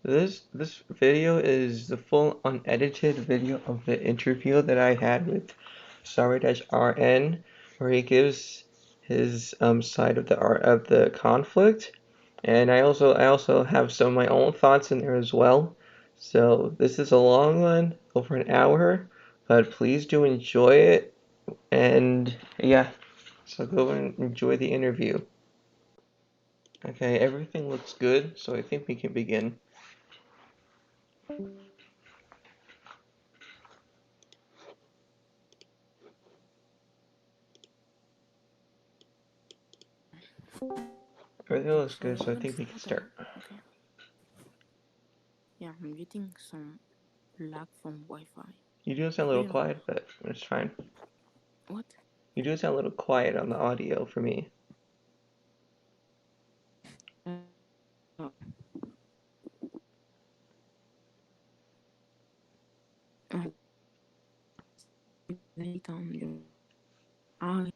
This video is the full unedited video of the interview that I had with Sory-Rn, where he gives his side of the conflict, and I also have some of my own thoughts in there as well. So this is a long one, over an hour, but please do enjoy it, and yeah, so go and enjoy the interview. Okay, everything looks good, so I think we can begin. Everything looks So good, so I we're gonna think we can start. start. Okay. Yeah, I'm getting some lag from Wi-Fi. You do sound a But little you know quiet, but it's fine. what? You do sound a little quiet on the audio for me. Uh, uh, you know, I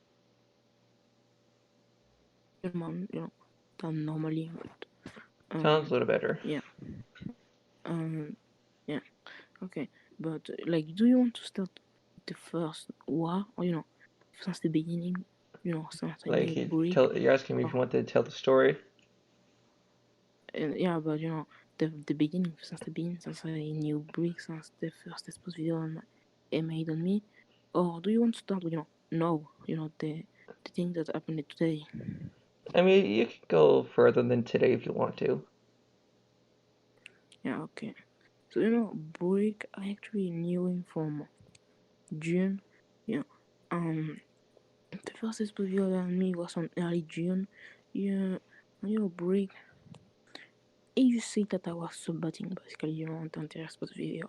you know than normally, but Sounds a little better. yeah, um, yeah, okay. But like, do you want to start the first war, or since the beginning, since I Like made break, you're asking me if or you want to tell the story. yeah, but the beginning, since the beginning, since I knew break, since the first exposed video I made on me, or do you want to start with no, the thing that happened today? I mean, you can go further than today if you want to. Yeah, okay. So break, I actually knew him from June. Yeah, um, the first exposed video on me was on early June. Yeah, break. You see that I was submitting basically, on the entire exposed video,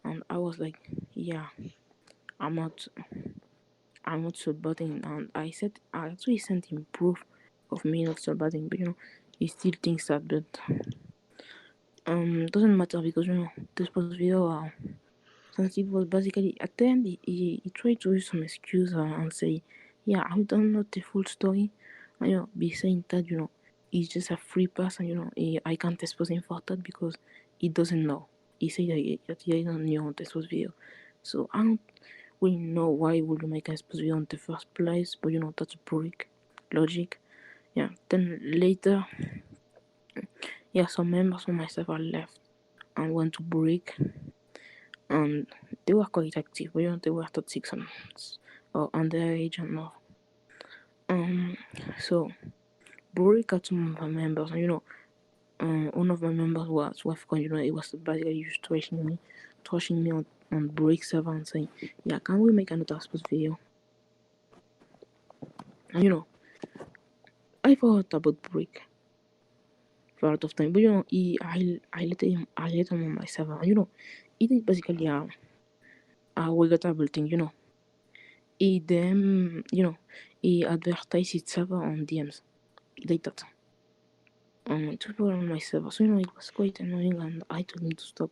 and I was like, yeah, I'm not, I'm not submitting, and I actually sent him proof of me not submitting, but he still thinks that, but doesn't matter because this post video, since it was basically at the end, he tried to use some excuse and say, yeah, I don't know the full story, and be saying that he's just a free person, I can't expose him for that because he doesn't know. He said that he didn't know this was video, so I don't really know why would you make an expose video in the first place, but that's break logic. Yeah. Then later, yeah, some members of myself are left and went to break, and they were quite active, but they were 36 and or underage and all. So break got some of my members, and one of my members was Wafcon, it was basically just trashing me on break server and saying, yeah, can we make another sports video? And I forgot about break for a lot of time, but I let him on my server, and it is basically a regrettable thing, he then he advertised his server on DMs like that. To people on my server. So it was quite annoying, and I told him to stop.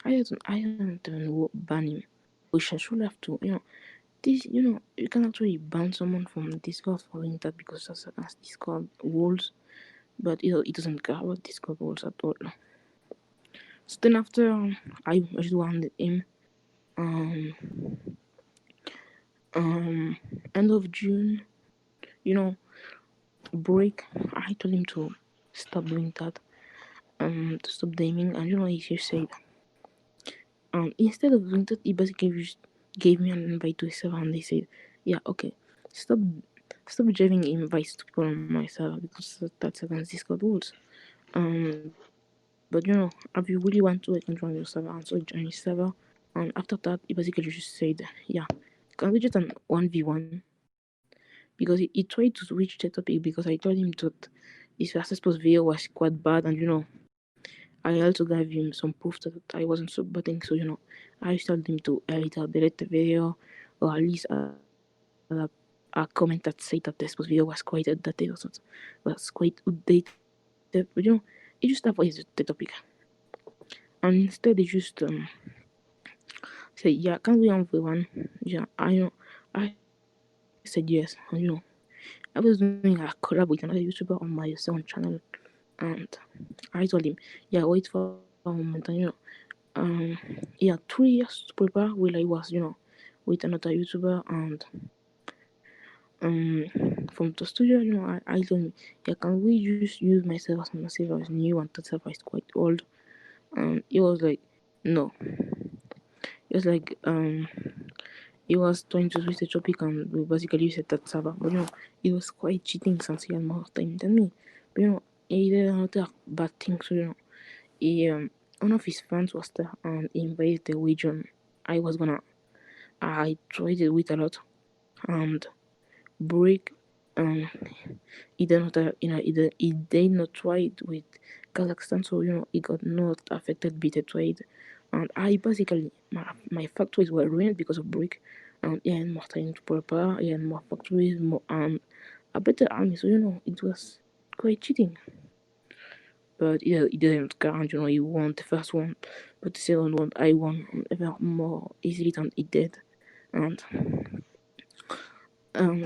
I don't even ban him, which I should have to. This you can actually ban someone from Discord for doing that because that's against Discord rules. But it doesn't care about Discord rules at all. So then after I just wanted him, um end of June, you know break. I told him to stop doing that, to stop gaming, and he just said, instead of doing that, he basically just gave me an invite to his server, and they said, yeah, okay, stop giving invites to people on my server because that's against Discord rules. But if you really want to, I can join your server, and so I joined his server. And after that, he basically just said, yeah, can we just an 1v1? Because he tried to switch the topic because I told him that this versus post video was quite bad, and I also gave him some proof that I wasn't subbutting, so I told him to either delete the video or at least a comment that said that this video was quite outdated or something, was quite outdated. But he just avoided the topic, and instead he just said, "Yeah, can we on V1?" Yeah, I said yes, and I was doing a collab with another YouTuber on my own channel, and I told him, "Yeah, wait for me. moment, and he had 3 years to prepare while I was, with another YouTuber, and from the studio, I told him, yeah, can we just use my server? My server is new and that server is quite old. And he was like, no. He was like, he was trying to switch the topic and we basically used that server. But it was quite cheating since he had more time than me. But he did another bad thing. So he one of his friends was there and he invited the region. I tried it with a lot and break. He did not he did not try it with Kazakhstan, so he got not affected by the trade. And I basically my factories were ruined because of brick, and he had more time to prepare, he had more factories, more a better army. So it was quite cheating. But he didn't count, he won the first one, but the second one I won ever more easily than he did. And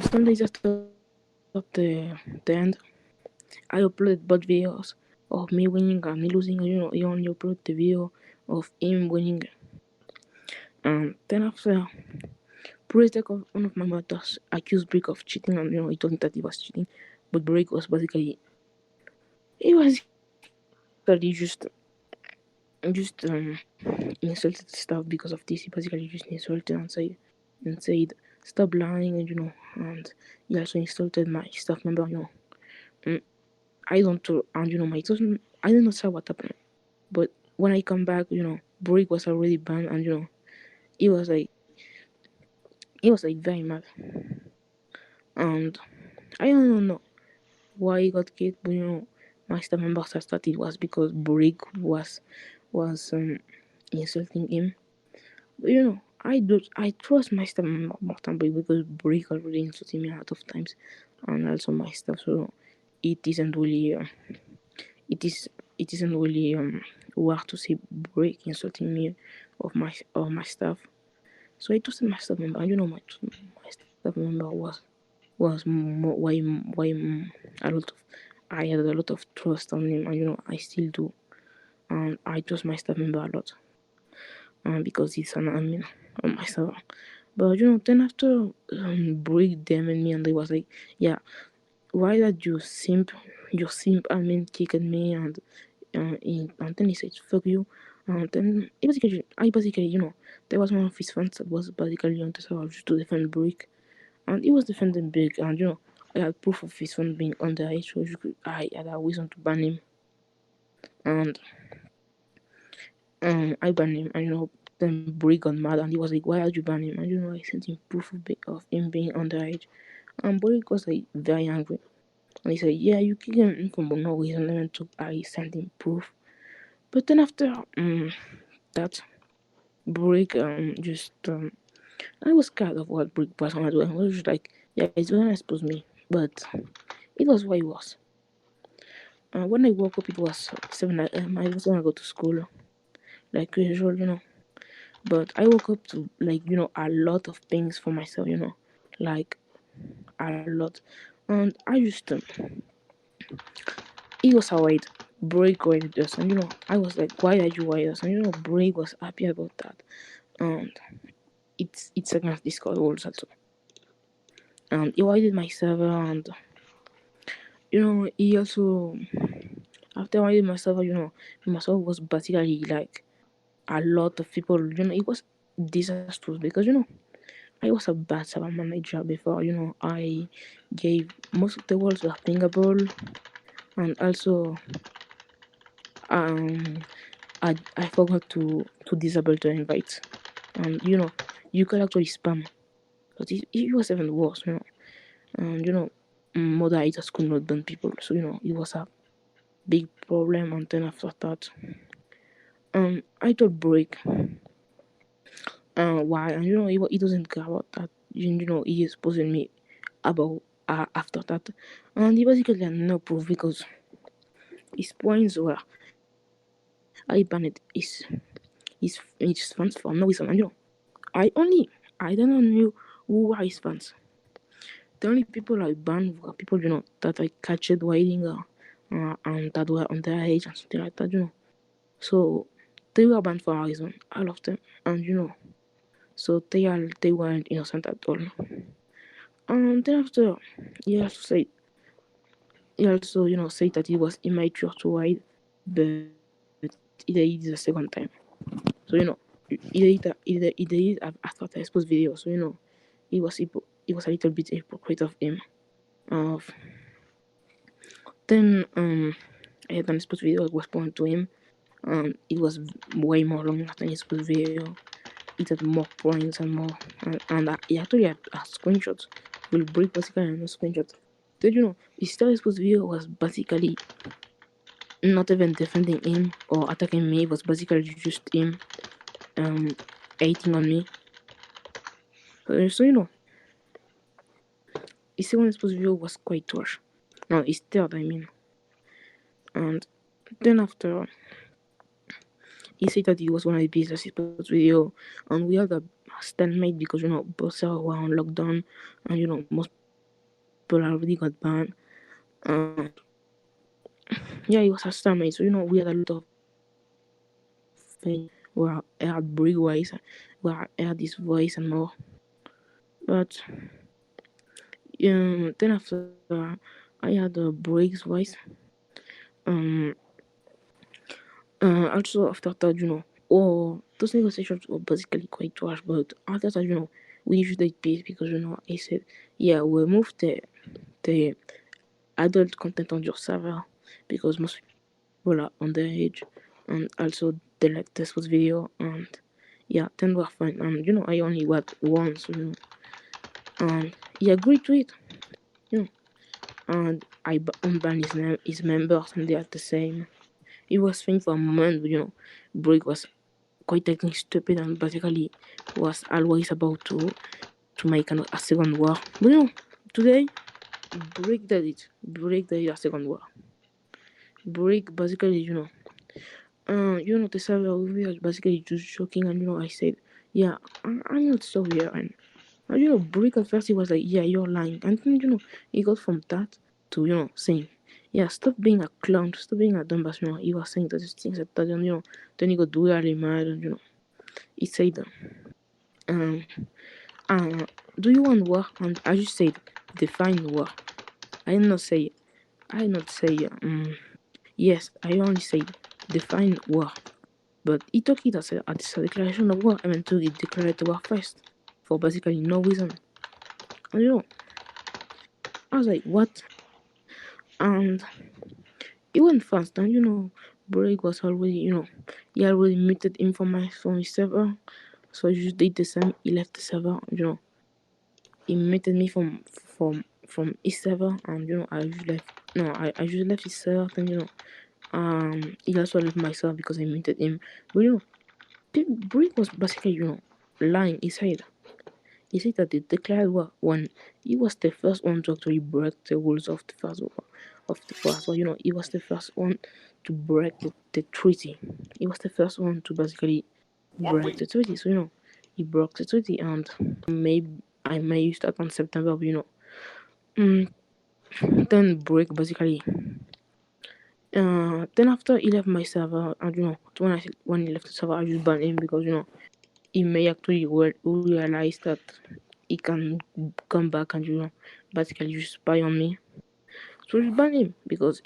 some days after the end, I uploaded both videos of me winning and me losing. He only uploaded the video of him winning. And then after, Protect of one of my mentors accused Brick of cheating, and he told me that he was cheating, but Brick was basically insulted stuff because of this. He basically just insulted and said stop lying, and he also insulted my staff member. I don't and my I don't know what happened. But when I come back, Brick was already banned, and he was like very mad. And I don't know why he got kicked, but my staff members have started was because Brick was insulting him. But I trust my staff member more than Brick because Brick already insulted me a lot of times, and also my staff. So it isn't really it isn't really worth to see Brick insulting me or my staff. So I trusted my staff member, and my staff member was more, way a lot of I had a lot of trust on him, and I still do, and I trust my staff member a lot, because he's an admin on my server. But then after break them and me, and they was like, yeah, why did you simp admin kicked me, and then he said fuck you, and then I basically there was one of his friends that was basically on the server just to defend Brick, and he was defending Big, and I had proof of his phone being underage, so I had a reason to ban him, and I banned him, and then Brig got mad, and he was like, "Why did you ban him?" And I sent him proof of him being underage, and Brig was like very angry, and he said, "Yeah, you kicked him for no reason." And then I sent him proof, but then after that, Brig just I was scared of what Brig was gonna do, and I was just like, "Yeah, he's gonna expose me," but it was what it was. When I woke up, it was 7 a.m. I was gonna go to school, like usual. But I woke up to a lot of things for myself, like a lot, and I just it was alright. Break waited us, and I was like, why did you wait us? And Break was happy about that, and it's against Discord rules also. And he waited my server, and he also after waiting my server, my server was basically like a lot of people. It was disastrous because I was a bad server manager before. I gave most of the walls were pingable, and also I forgot to disable the invites, and you could actually spam, but it was even worse, and moderators could not ban people, so it was a big problem. And then after that, I told Break why, and he doesn't care about that. He is posing me about after that, and he basically had no proof because his points were I banned his fans for no reason, and I don't know who were his fans. The only people I banned were people that I catched waiting and that were underage and something like that. So they were banned for a reason, all of them, and so they weren't innocent at all. And then after, he also said he also said that he was immature to ride, but he did it the second time. So he did it after the exposed video. So it was a little bit hypocrite of him. Of then I had an exposed video that was pointed to him, and it was way more long than his exposed video. It had more points and more, and he actually had a screenshot. Will break basically a screenshot. Did his still exposed video was basically not even defending him or attacking me. It was basically just him hating on me. So his second exposed video was quite trash. No, his third, I mean. And then after, he said that he was gonna be his exposed video, and we had a stalemate because both servers were on lockdown, and most people already got banned. And yeah, it was a stalemate. So we had a lot of things where I had Brig voice, where I had this voice and more. But then after, I had Brig's voice. Also after that, those negotiations were basically quite trash. But after that, we usually peace because I said, yeah, we'll move the adult content on your server because most people are underage, and also they like this was video, and yeah, then we're fine. And I only went once, and he agreed to it, and I unbanned his members, and they are the same. It was fine for a moment, but Break was quite acting stupid and basically was always about to make a second war. But today Break did it. Break did a second war. Break basically, the server was basically just joking, and I said, yeah, I'm not Sory-Rn. And Break at first he was like, yeah, you're lying, and then he got from that to saying, yeah, stop being a clown, stop being a dumbass. He was saying those things at that, and then he got really mad, and he said, do you want war? And I just said, define war. I did not say, yes. I only said, define war. But he took it as a declaration of war. I mean, to declare war first for basically no reason. And I was like, what? And it went fast. And Break was already, he already muted him from his server. So I just did the same. He left the server. He muted me from his server, and I just left. No, I just left his server. Then he also left my server because I muted him. But Break was basically lying. He said that they declared war when he was the first one to actually break the rules of the first war. So he was the first one to break the treaty. He was the first one to basically break the treaty. So he broke the treaty, and I may use that on September. But then Break basically. Then after he left my server, and when he left the server, I just banned him because he may actually realize that he can come back and basically just spy on me. So just ban him because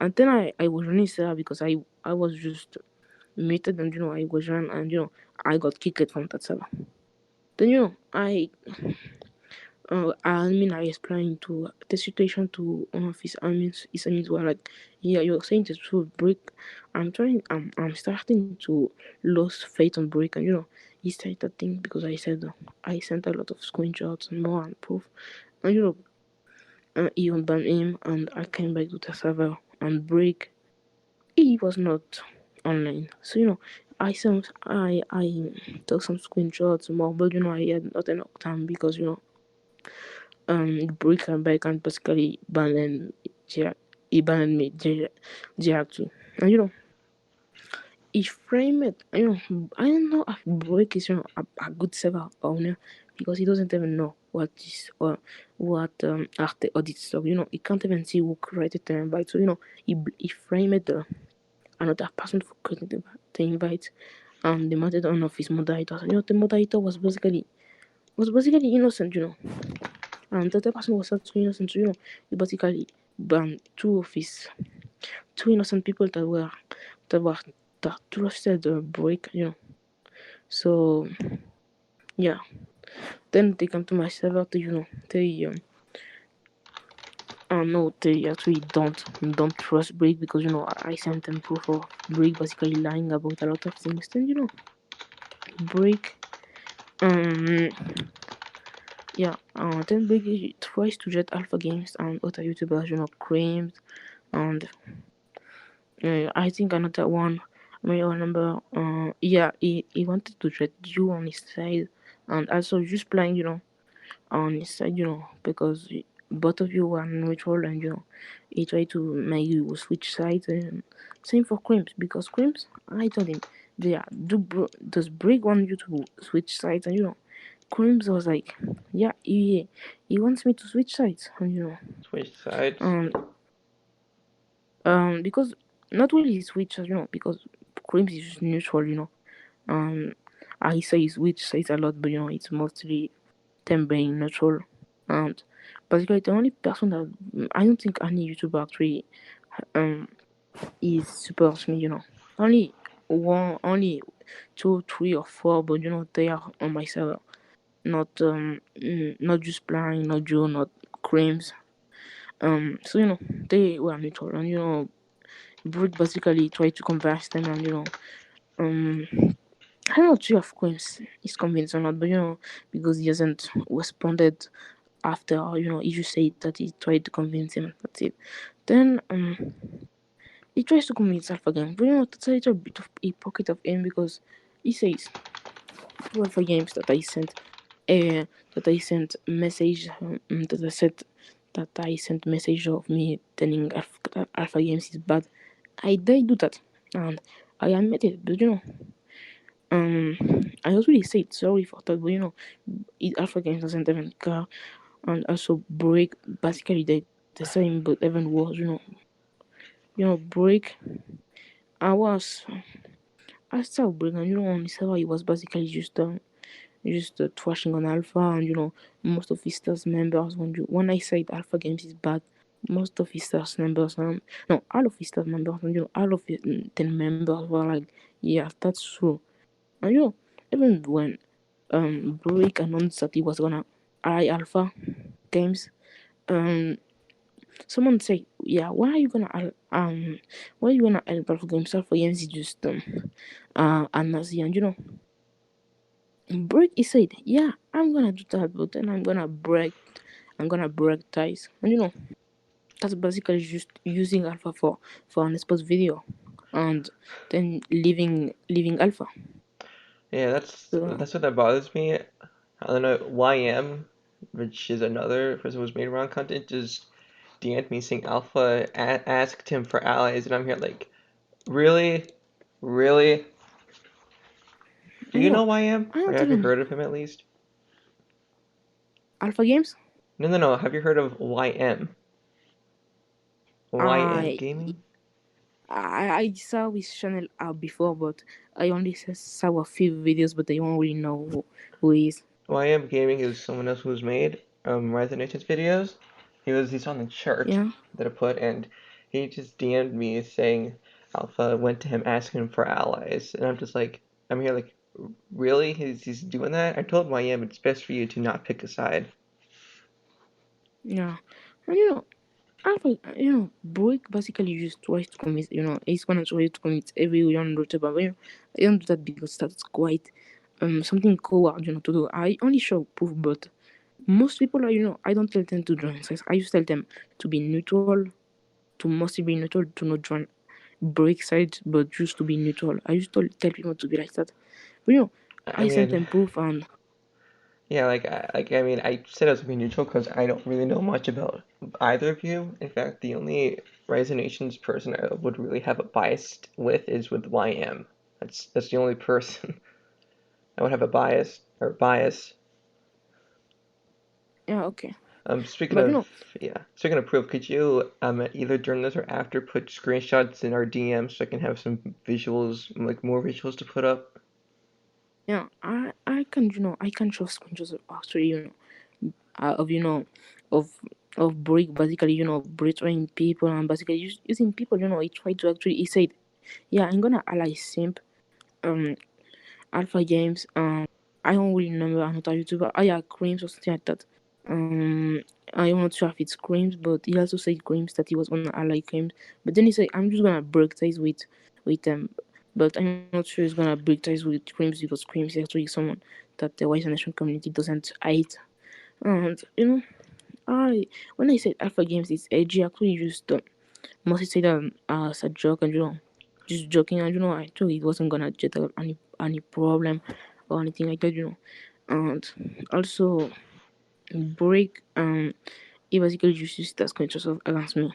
and then I was running server because I was just muted, and I was run, and I got kicked from that server. Then I explained to the situation to one of his admins. His admins were like, yeah, you're saying the truth, Brick. I'm starting to lose faith on Brick, and he said that thing because I sent a lot of screenshots and more and proof, and he unbanned him, and I came back to the server, and Brick, he was not online. So I took some screenshots and more, but I had not enough time because Brick came back and basically banned he banned me directly. And he framed it. I don't know if Brick is a good server owner because he doesn't even know what is or what are the audits. So he can't even see who created the invite. So he framed another person forgot to invite the wanted one of his moderators. The moderator was basically innocent, and the other person was also innocent. So, he basically banned two innocent people that were that trusted the break, So yeah, then they come to my server to they actually don't trust Break because I sent them proof of Break basically lying about a lot of things. Then Break then Break tries to jet Alpha Games and other YouTubers, Creams and I think another one. I may remember. He wanted to jet you on his side and also just playing, on his side, because both of you were neutral and he tried to make you switch sides. And same for Crims because Crims, I told him, does Brig want you to switch sides? And Crims was like, yeah, he wants me to switch sides, and Switch sides. um because not really switch, because Crims is just neutral, I say switch sides a lot, but it's mostly them being neutral. And basically, the only person that I don't think any YouTuber actually is supports me. Only two, three, or four, but they are on my server. Not just Blind, not Joe, not Creams. So they were neutral, and Brick basically tried to converse them, and I'm not sure if Creams is convinced or not, but because he hasn't responded after he just said that he tried to convince him. That's it. Then he tries to convince Alpha Games, but that's a little bit of a pocket of him because he says to Alpha Games that I sent message that I said that I sent message of me telling Alpha Games is bad. I did do that and I admit it, but I already said sorry for that, but Alpha Games doesn't even care, and also Break basically the same, but even worse. Break. I saw Break, and on his server he was basically just trashing on Alpha, and most of his stars members. When I said Alpha Games is bad, most of his stars members, no, all of his stars members, and all of his 10 members were like, yeah, that's true. And even when Break announced that he was gonna eye Alpha Games, someone say, yeah, why are you gonna help Alpha Games? Alpha Games is just a Nazi, and Break he said, yeah, I'm gonna do that, but then I'm gonna break ties, and that's basically just using Alpha for an expose video, and then leaving Alpha. Yeah, So that's what that bothers me. I don't know, YM, which is another person who's made around content, just DM'd me saying Alpha asked him for allies, and I'm here like, really? Really? Do and you know YM? I Or don't have you even heard of him at least? Alpha Games. No, no, no. Have you heard of YM? YM I Gaming? I saw his channel out before, but I only saw a few videos, but I don't really know who he is. YM Gaming is someone else who's made Resonations videos. He's on the chart Yeah, that I put, and he just DM'd me saying Alpha went to him asking him for allies, and I'm just like, I'm here like, really? He's doing that? I told YM it's best for you to not pick a side. yeah, and Alpha, Brick basically just tries to convince, he's gonna try to convince everyone YouTuber, but I don't do that because that's quite something coward, to do. I only show proof, but most people are, I don't tell them to join sides. I just tell them to be neutral, to mostly be neutral, to not join break sides, but just to be neutral. I just tell people to be like that. But I I sent mean, them proof, and yeah, I mean, I said I was being neutral because I don't really know much about either of you. In fact, the only Rising Nations person I would really have a bias with is with YM. That's the only person I would have a bias. yeah, okay. Speaking But of, yeah, speaking of proof, could you either during this or after put screenshots in our DMs so I can have some visuals, like more visuals to put up? yeah, I can I can show screenshots of actually of of break basically betraying people and basically using people. He tried to actually, he said, yeah, I'm gonna ally simp um Alpha Games. I don't really remember another YouTuber. Oh yeah, Creams or something like that. Um, I'm not sure if it's Creams, but he also said Creams that he was on ally Creams. But then he said, I'm just gonna break ties with them. But I'm not sure he's gonna break ties with Creams because Creams is actually someone that the White Nation community doesn't hate. And I when I said Alpha Games is edgy, I actually just mostly say that as a joke and just joking, and I thought it wasn't gonna get any problem or anything like that. And also break he basically just used that screenshot of against me,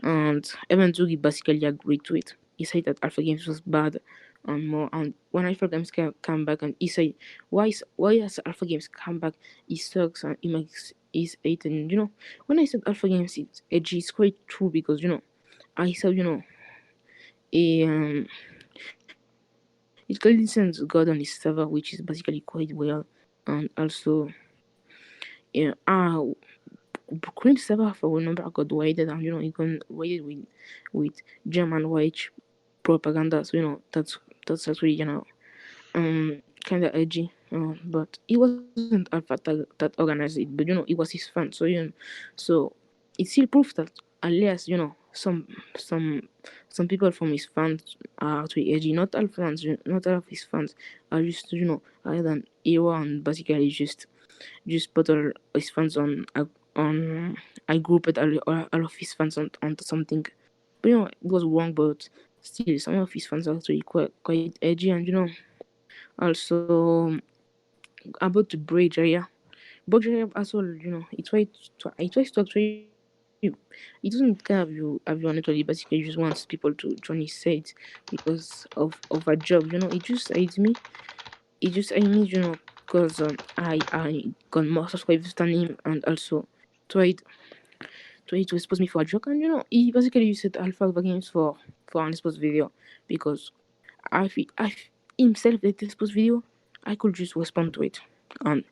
and even though he basically agreed to it, he said that Alpha Games was bad and more. And when Alpha Games came back, and he said, why has Alpha Games come back? He sucks and he makes his eight. And when I said Alpha Games is edgy, it's quite true because I said he it clearly sends God on his server, which is basically quite well. And also, yeah, Cream server for remember I got waited, and he got waited with German white propaganda. So that's actually kind of edgy. But it wasn't Alpha that organized it, but it was his fans. So it still proves that alias some some people from his fans are actually edgy. Not all fans, not all of his fans are just other than hero, and basically just put all his fans on I grouped all of his fans onto something. But it was wrong, but still some of his fans are actually quite edgy. And also about the bridge area. Bridge area as well, it tries to actually, it doesn't care have you on it, really. Basically just wants people to join his side because of a job. It just I me, because I got more subscribers than him, and also tried to expose me for a joke. And he basically used Alpha Games for an exposed video, because I himself did exposed video. I could just respond to it, and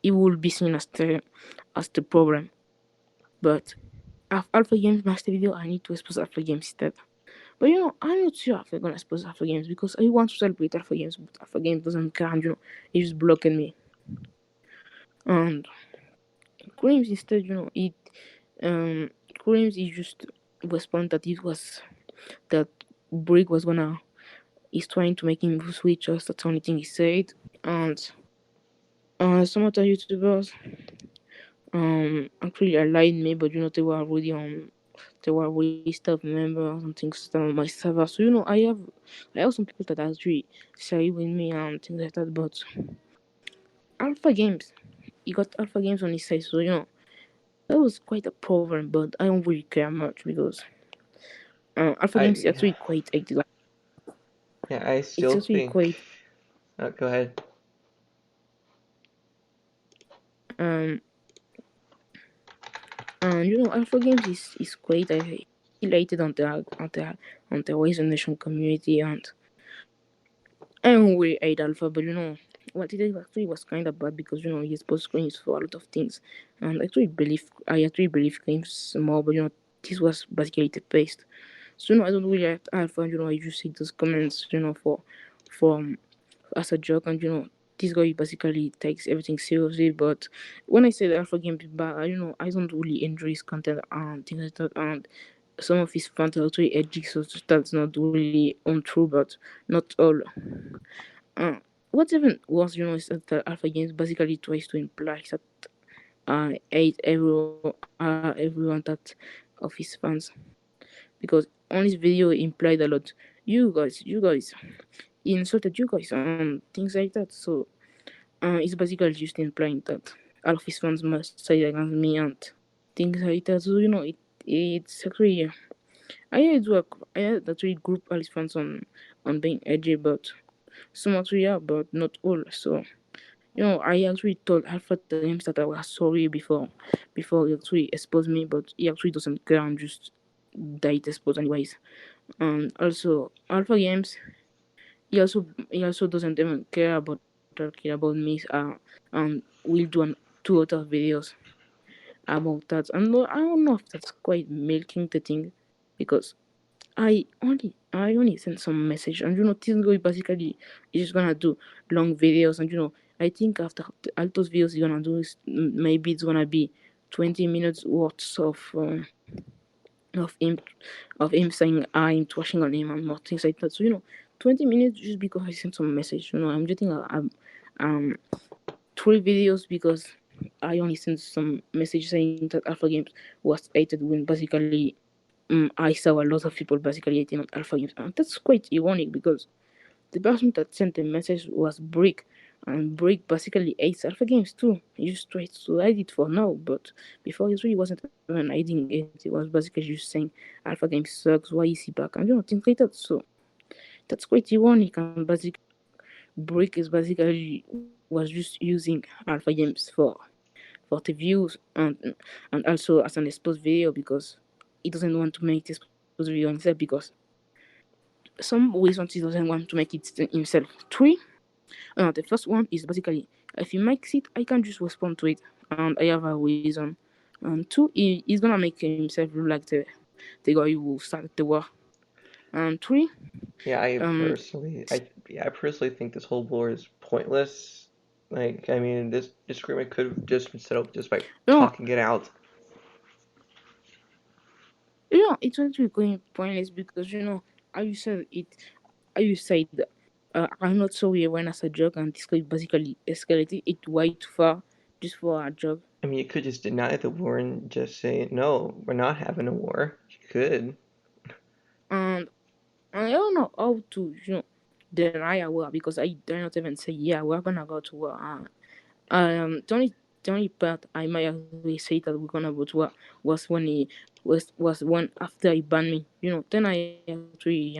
it will be seen as the problem. But if Alpha Games master video, I need to expose Alpha Games instead. But I'm not sure if I'm gonna expose Alpha Games because I want to celebrate Alpha Games, but Alpha Games doesn't care. And he's just blocking me. And Creams instead, it Creams is just respond that it was that Brick was gonna is trying to make him switch us. That's the only thing he said. And some other YouTubers actually aligned me, but they were already staff members and things on my server. So I have some people that actually say with me and things like that. But Alpha Games, he got Alpha Games on his side, so that was quite a problem. But I don't really care much because Alpha Games is I actually quite like, yeah, I it's still actually think. quite Go ahead. um and Alpha Games is quite related on the Western Nation community. And I don't really hate Alpha, but what he did actually was kind of bad because he exposed claims for a lot of things, and I actually believe claims more, but this was basically the paste. So I don't really like Alpha. I just see those comments for as a joke. And this guy basically takes everything seriously. But when I say the Alpha game is bad, I don't really enjoy his content and things like that. And some of his fans are actually edgy, so that's not really untrue, but not all. Uh, what's even worse, is that the Alpha Games basically tries to imply that I hate everyone of his fans, because on his video he implied a lot. You guys, he insulted you guys and things like that. So it's basically just implying that all of his fans must side against me and things like that. So it's actually, I actually group all his fans on being edgy, but some actually are, but not all. So I actually told Alpha Games that I was sorry before he actually exposed me, but he actually doesn't care and just died exposed anyways. And also Alpha Games, he also doesn't even care about me. And we'll do 2 other videos about that. And no, I don't know if that's quite milking the thing, because I only sent some message, and this guy basically is just gonna do long videos, and I think after all those videos he's gonna do is maybe it's gonna be 20 minutes worth of him saying I'm twashing on him and more things like that. So 20 minutes just because I sent some message. I'm getting um 3 videos because I only sent some message saying that Alpha Games was hated, when basically I saw a lot of people basically hating on Alpha Games, and that's quite ironic because the person that sent the message was Brick, and Brick basically hates Alpha Games too. He just tried to hide it for now, but before he really wasn't even hiding it. He was basically just saying Alpha Games sucks. Why is he back? And things like that. So that's quite ironic, and basically Brick is basically was just using Alpha Games for the views, and also as an exposed video, because he doesn't want to make this exposed video himself, because some reasons he doesn't want to make it himself. The first one is basically, if he makes it, I can just respond to it, and I have a reason. And two, he's gonna make himself look like the guy who started the war. And three, Yeah, um, I personally think this whole war is pointless. Like, I mean, this disagreement could have just been settled just by no, talking it out. it's actually going pointless because you said, I'm not sorry when as a joke, and this guy basically escalated it way too far just for a joke. I mean, you could just deny the war and just say, no, we're not having a war. You could. And I don't know how to, deny a war, because I dare not even say, yeah, we're gonna go to war. The only part I might actually say that we're gonna go to war was when when after he banned me. Then I actually,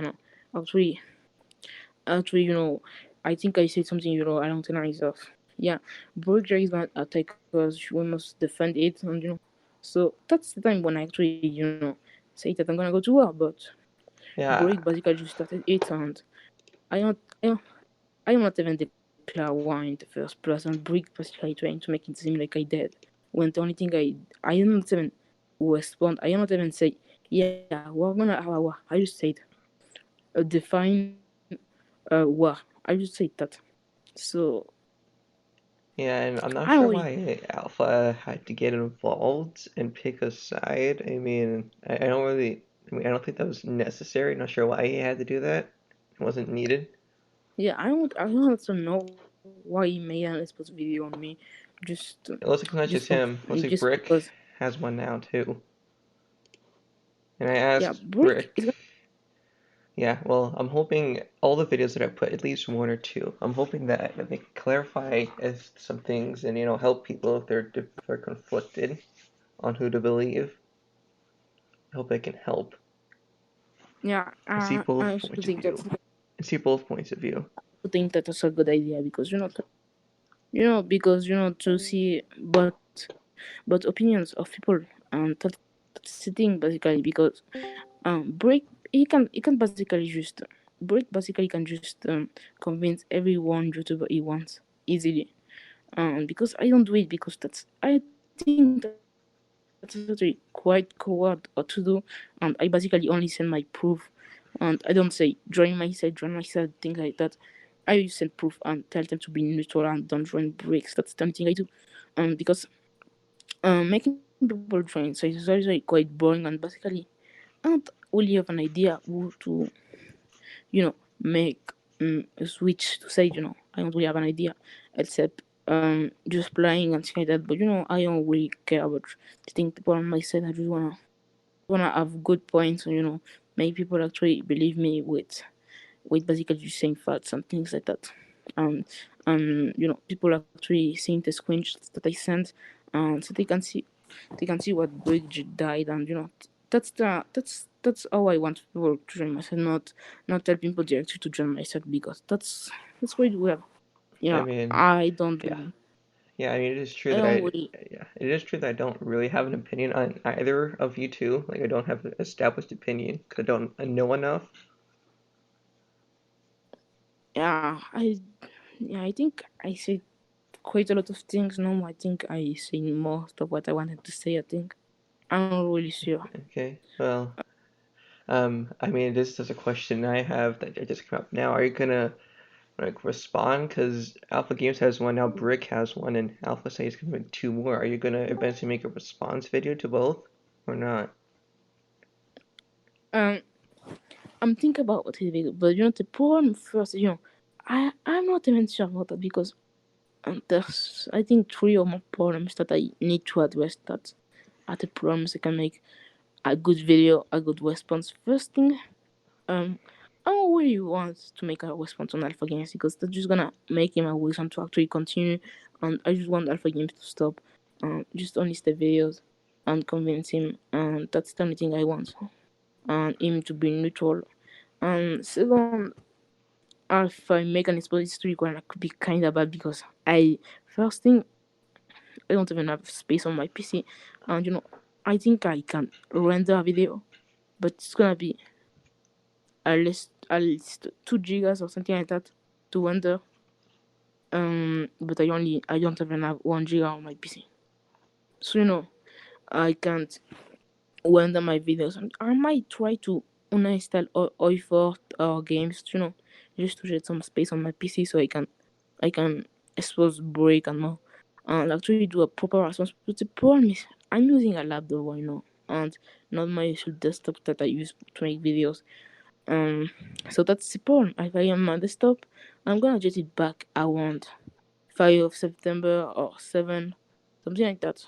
actually, I think I said something, along the lines of, yeah, Bulgaria is gonna attack us, we must defend it, and so that's the time when I actually, say that I'm gonna go to war, but Yeah, Brick basically just started it, and I don't, I don't, I am not even declare war in the first place, and Brick basically trying to make it seem like I did. When the only thing I am not even respond, I am not even say, yeah, we're gonna have a war. I just said, define war. I just said that. So yeah, and I'm I not don't sure really, why Alpha had to get involved and pick a side. I mean, I don't really, I mean, I don't think that was necessary. Not sure why he had to do that. It wasn't needed. yeah, I don't also know why he made an exposed video on me, just It looks like it's not just him. Looks like just Brick because. has one now too. And I Yeah, asked Brick Brick. is gonna. Yeah, well, I'm hoping all the videos that I put, at least one or two, I'm hoping that they clarify as some things and help people if they're conflicted on who to believe. I hope they can help Yeah, and see I both also points of think view. And see both points of view. that's a good idea, because to see but opinions of people, that's the thing basically, because Brick, he can basically just Brick basically can just convince everyone YouTuber he wants easily. Because I don't do it, because I think that's actually quite coward to do, and I basically only send my proof, and I don't say join my side, things like that. I just send proof and tell them to be neutral and don't join Bricks. That's the only thing I do. Because making people join so it's actually quite boring, and basically I don't really have an idea who to make a switch to say. I don't really have an idea, except just playing and things like that. But I don't really care about the thing people on my side. I just wanna have good points, and make people actually believe me with basically just saying facts and things like that. Um, people actually seeing the screenshots that I sent, and so they can see what Bridge died, and that's how I want people to join my side, not tell people directly to join my side, because that's quite weird. I Yeah, mean, I don't yeah, really, yeah. I mean, it is true I that don't really, yeah, it is true that I don't really have an opinion on either of you two. Like, I don't have an established opinion because I know enough. yeah, yeah, I think I said quite a lot of things now. I think I say most of what I wanted to say, I think. I'm not really sure. Okay, well, I mean, this is a question I have that just came up now. Are you gonna like respond? Because Alpha Games has one now, Brick has one, and Alpha says he's gonna make two more. Are you gonna eventually make a response video to both or not? Um, I'm thinking about what it is, but the problem first, I'm not even sure about that because there's, I think, three or more problems that I need to address that are the problems I can make a good video, a good response. First thing, um, I don't really want to make a response on Alpha Games because that's just gonna make him a reason to actually continue, and I just want Alpha Games to stop, just only the videos and convince him, and that's the only thing I want, and him to be neutral. And second, if I make an expose history, gonna be kind of bad because first thing, I don't even have space on my PC, and I think I can render a video, but it's gonna be at least 2 gigas or something like that to render. But I don't even have 1 giga on my PC, so I can't render my videos. And I might try to uninstall all or games, just to shed some space on my PC so I can expose break and more, and actually do a proper response. But the problem is I'm using a laptop right now and not my usual desktop that I use to make videos. So that's the problem. If I am on desktop, I'm gonna get it back around 5 of September or 7, something like that.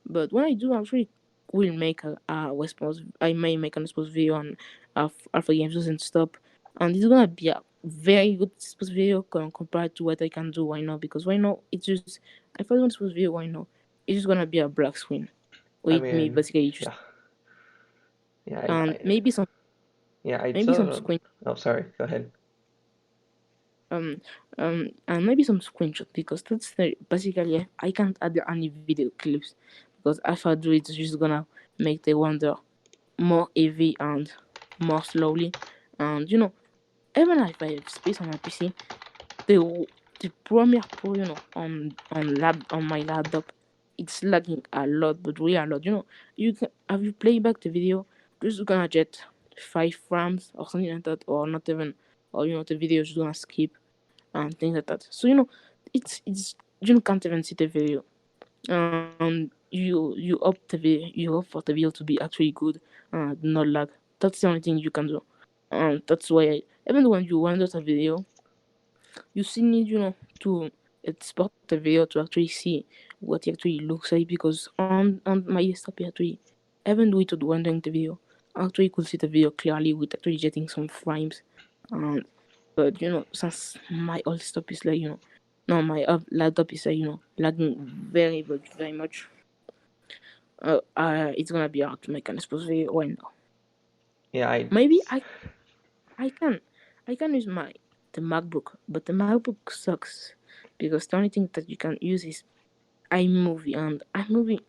But when I do, I actually will make a response. I may make a response video on Alpha Games doesn't stop, and it's gonna be a very good response video compared to what I can do right now. Because right now it's just if I do a response video right now, it's just gonna be a black screen I with me mean, basically just yeah, yeah, and I maybe still some don't. screen Oh, sorry. Go ahead. and maybe some screenshots because basically I can't add any video clips because if I do it's just gonna make the render more heavy and more slowly. And even if I have space on my PC, the Premiere Pro, on my laptop, it's lagging a lot, but really a lot. You can have you play back the video, just gonna get 5 frames or something like that, or not even, or the video is just gonna skip and things like that. So it's you can't even see the video, and you hope for the video to be actually good and not lag. That's the only thing you can do, and that's why even when you render the video, you still need to export the video to actually see what it actually looks like because on my desktop actually even though it would rendering the video, I actually could see the video clearly with actually getting some frames. And but since my old stuff is like no, my laptop is like lagging very very much. It's gonna be hard to make an expose video right now. Yeah, Maybe I can use the MacBook, but the MacBook sucks because the only thing that you can use is iMovie, and iMovie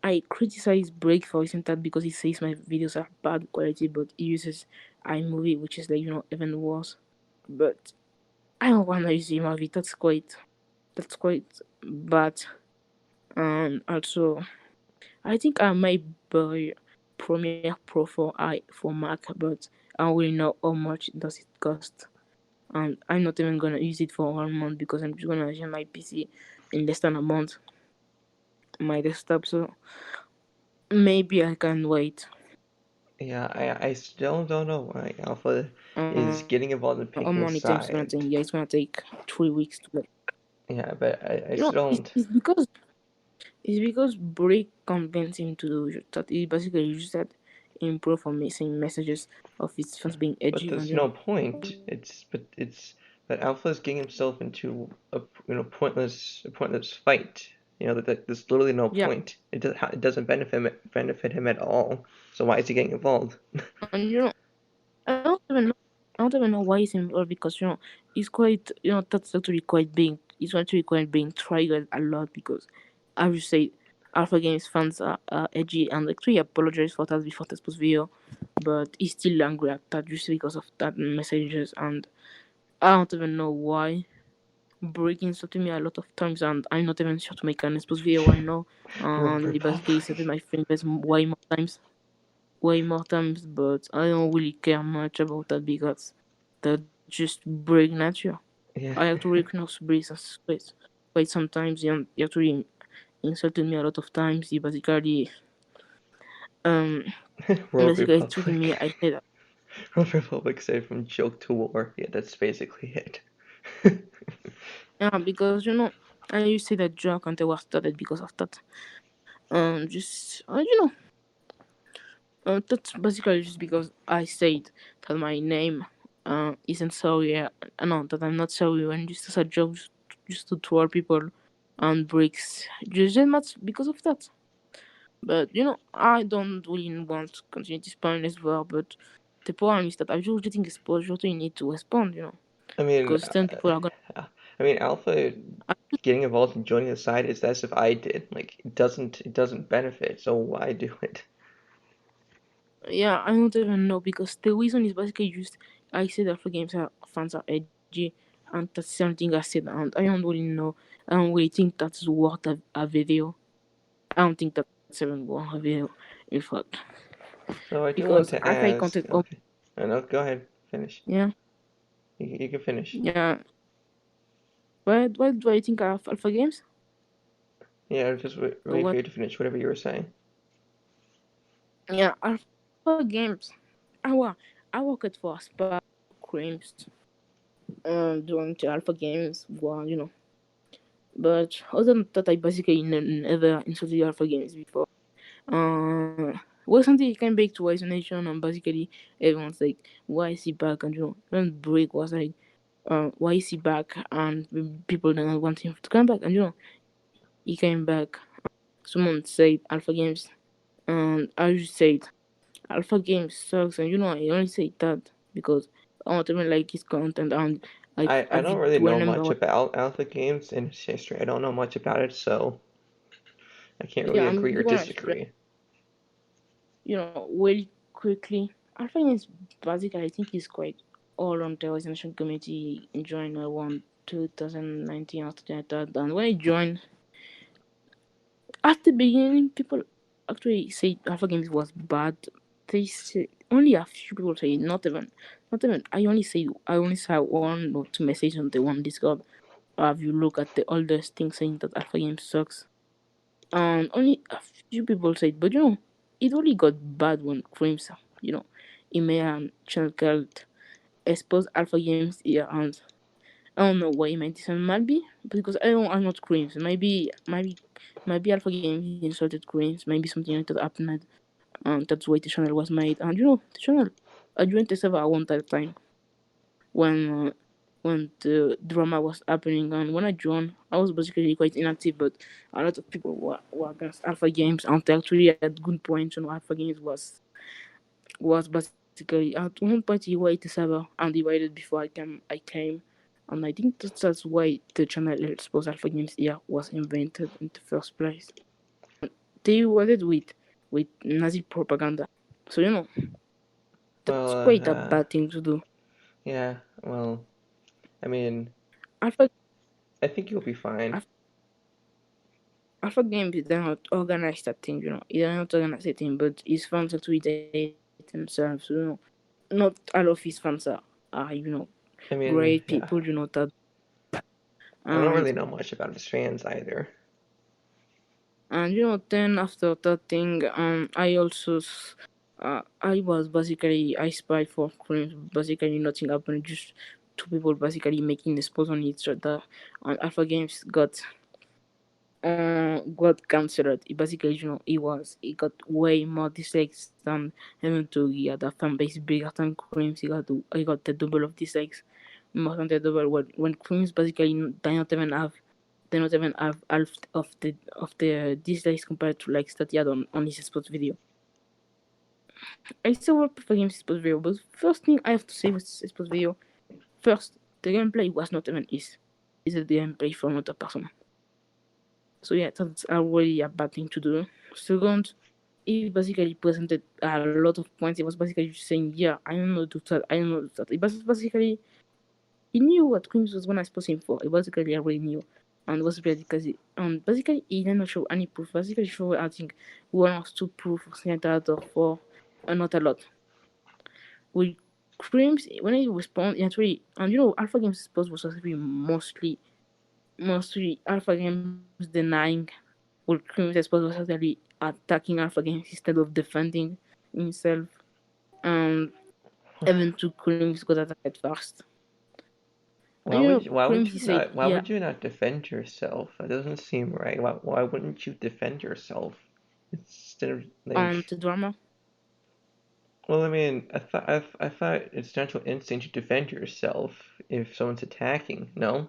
I criticize Break for using that because he says my videos are bad quality, but he uses iMovie, which is like even worse. But I don't wanna use iMovie. That's quite bad. And also, I think I might buy Premiere Pro for Mac, but I don't really know how much does it cost. And I'm not even gonna use it for 1 month because I'm just gonna share my PC in less than a month, my desktop. So maybe I can wait. yeah, I still don't know why Alpha is getting involved in How picking a many times it's gonna side. take? Yeah, it's gonna take 3 weeks to wait. Yeah, but I still It's, don't. it's because Break convinced him to do that. He basically used that improve for missing messages of his fans being But edgy, and there's no point. But Alpha's getting himself into a pointless fight. That there's literally no yeah, point. It doesn't benefit him at all. So why is he getting involved? and I don't even know. I don't even know why he's involved because he's quite that's actually quite being he's actually quite being triggered a lot because as you say Alpha Games fans are edgy and actually apologize for that before this post video, but he's still angry at that just because of that messages and I don't even know why. Breaking insulted me a lot of times and I'm not even sure to make an expose video right now. Road And he basically insulted Republic. my friend way more times, but I don't really care much about that because that's just break nature. Yeah. I actually recognize breaks and space. Quite sometimes he actually insulted me a lot of times. He um Road basically treated me. Republic. I said Road Republic said from joke to war. Yeah, that's basically it. yeah because I used to say that joke and they were started because of that. Just that's basically just because I said that my name isn't sorry. No, that I'm not sorry, and just as a joke, just to troll people and breaks. Just that much because of that. But I don't really want to continue this point as well. But the problem is that I'm just getting exposure, so you need to respond. I mean, Because then people are gonna. I mean, Alpha getting involved and joining the side is as if I did. Like, it doesn't benefit, so why do it? Yeah, I don't even know because the reason is basically just I said Alpha Games fans are edgy, and that's something I said, and I don't really know. I don't really think that's worth a video. I don't think that's even worth a video, in fact, So I do because want to as I ask. counted, Okay, no, go ahead, finish. yeah, You can finish. yeah. Why do I think of Alpha Games? Yeah, just Or wait for what? you to finish whatever you were saying. Yeah, Alpha Games. I worked for Spark Creams during the Alpha Games. Well, but other than that, I basically never insulted Alpha Games before. Recently he came back to Wise Nation and basically everyone's like, why is he back? And when Break was like, why is he back? And people didn't want him to come back. And he came back. Someone said Alpha Games, and I just said Alpha Games sucks. And I only say that because I don't even like his content. And I I don't did really know remember much about Alpha Games and its history. I don't know much about it, so I can't really yeah, agree or I'm gonna explain. disagree. Really quickly. Alpha Games basically I think is quite all on the Nation community joined around 2019 after that. And when I joined, at the beginning, people actually say Alpha Games was bad. They say only a few people say not even. I only saw one or two messages on the one Discord. Have you look at the oldest thing saying that Alpha Games sucks? And only a few people said, but it only got bad when Crimson, email and channel called expose Alpha Games here, and I don't know why he made this, and maybe because I'm not Creams. Maybe Alpha Games insulted Creams. Maybe something like that happened, and that's why the channel was made. And the channel, I joined the server at one time when uh, when the drama was happening, and when I joined, I was basically quite inactive. But a lot of people were against Alpha Games, and they actually had good points. Alpha Games was basically at one point he waited the server and he waited before I came, and I think that's why the channel Expose Alpha Games here was invented in the first place. They waited with Nazi propaganda, so that's Well, quite a bad thing to do. yeah. Well, I mean, Alpha I think you'll be fine. Alpha Games did not organize that thing, He did not organize the thing, but his fans actually did themselves, Not all of his fans are I mean, great yeah. people, that. I don't really And know much about his fans either. then after that thing, I also, I was basically, I spied for crimes, basically nothing happened, just two people basically making the spot on each other, and Alpha Games got cancelled. It basically, he got way more dislikes than even to he had a fan base bigger than Creams. He got the double of dislikes, more than the double. When Creams basically they not even have half of the dislikes compared to likes that he had on his sports video. I still will prefer games exposed video, but first thing I have to say with exposed video, first, the gameplay was not even is the gameplay for another person. So yeah, that's already a bad thing to do. Second, he basically presented a lot of points. He was basically just saying, yeah, I don't know do that, I don't know do that. It was basically, he knew what Crims was gonna expose him for. He basically already knew. And was basically, basically he didn't show any proof. Basically show, I think, one or two proof or for not a lot. With Crims, when he responded, actually, and Alpha Games expose was actually mostly Alpha Games denying, with Crims expose was actually attacking Alpha Games instead of defending himself. And even to Crims got attacked first. And Crims he said, why yeah, would you not defend yourself? That doesn't seem right. Why wouldn't you defend yourself instead of on like? the drama. Well, I mean, I thought it's natural instinct to defend yourself if someone's attacking. No.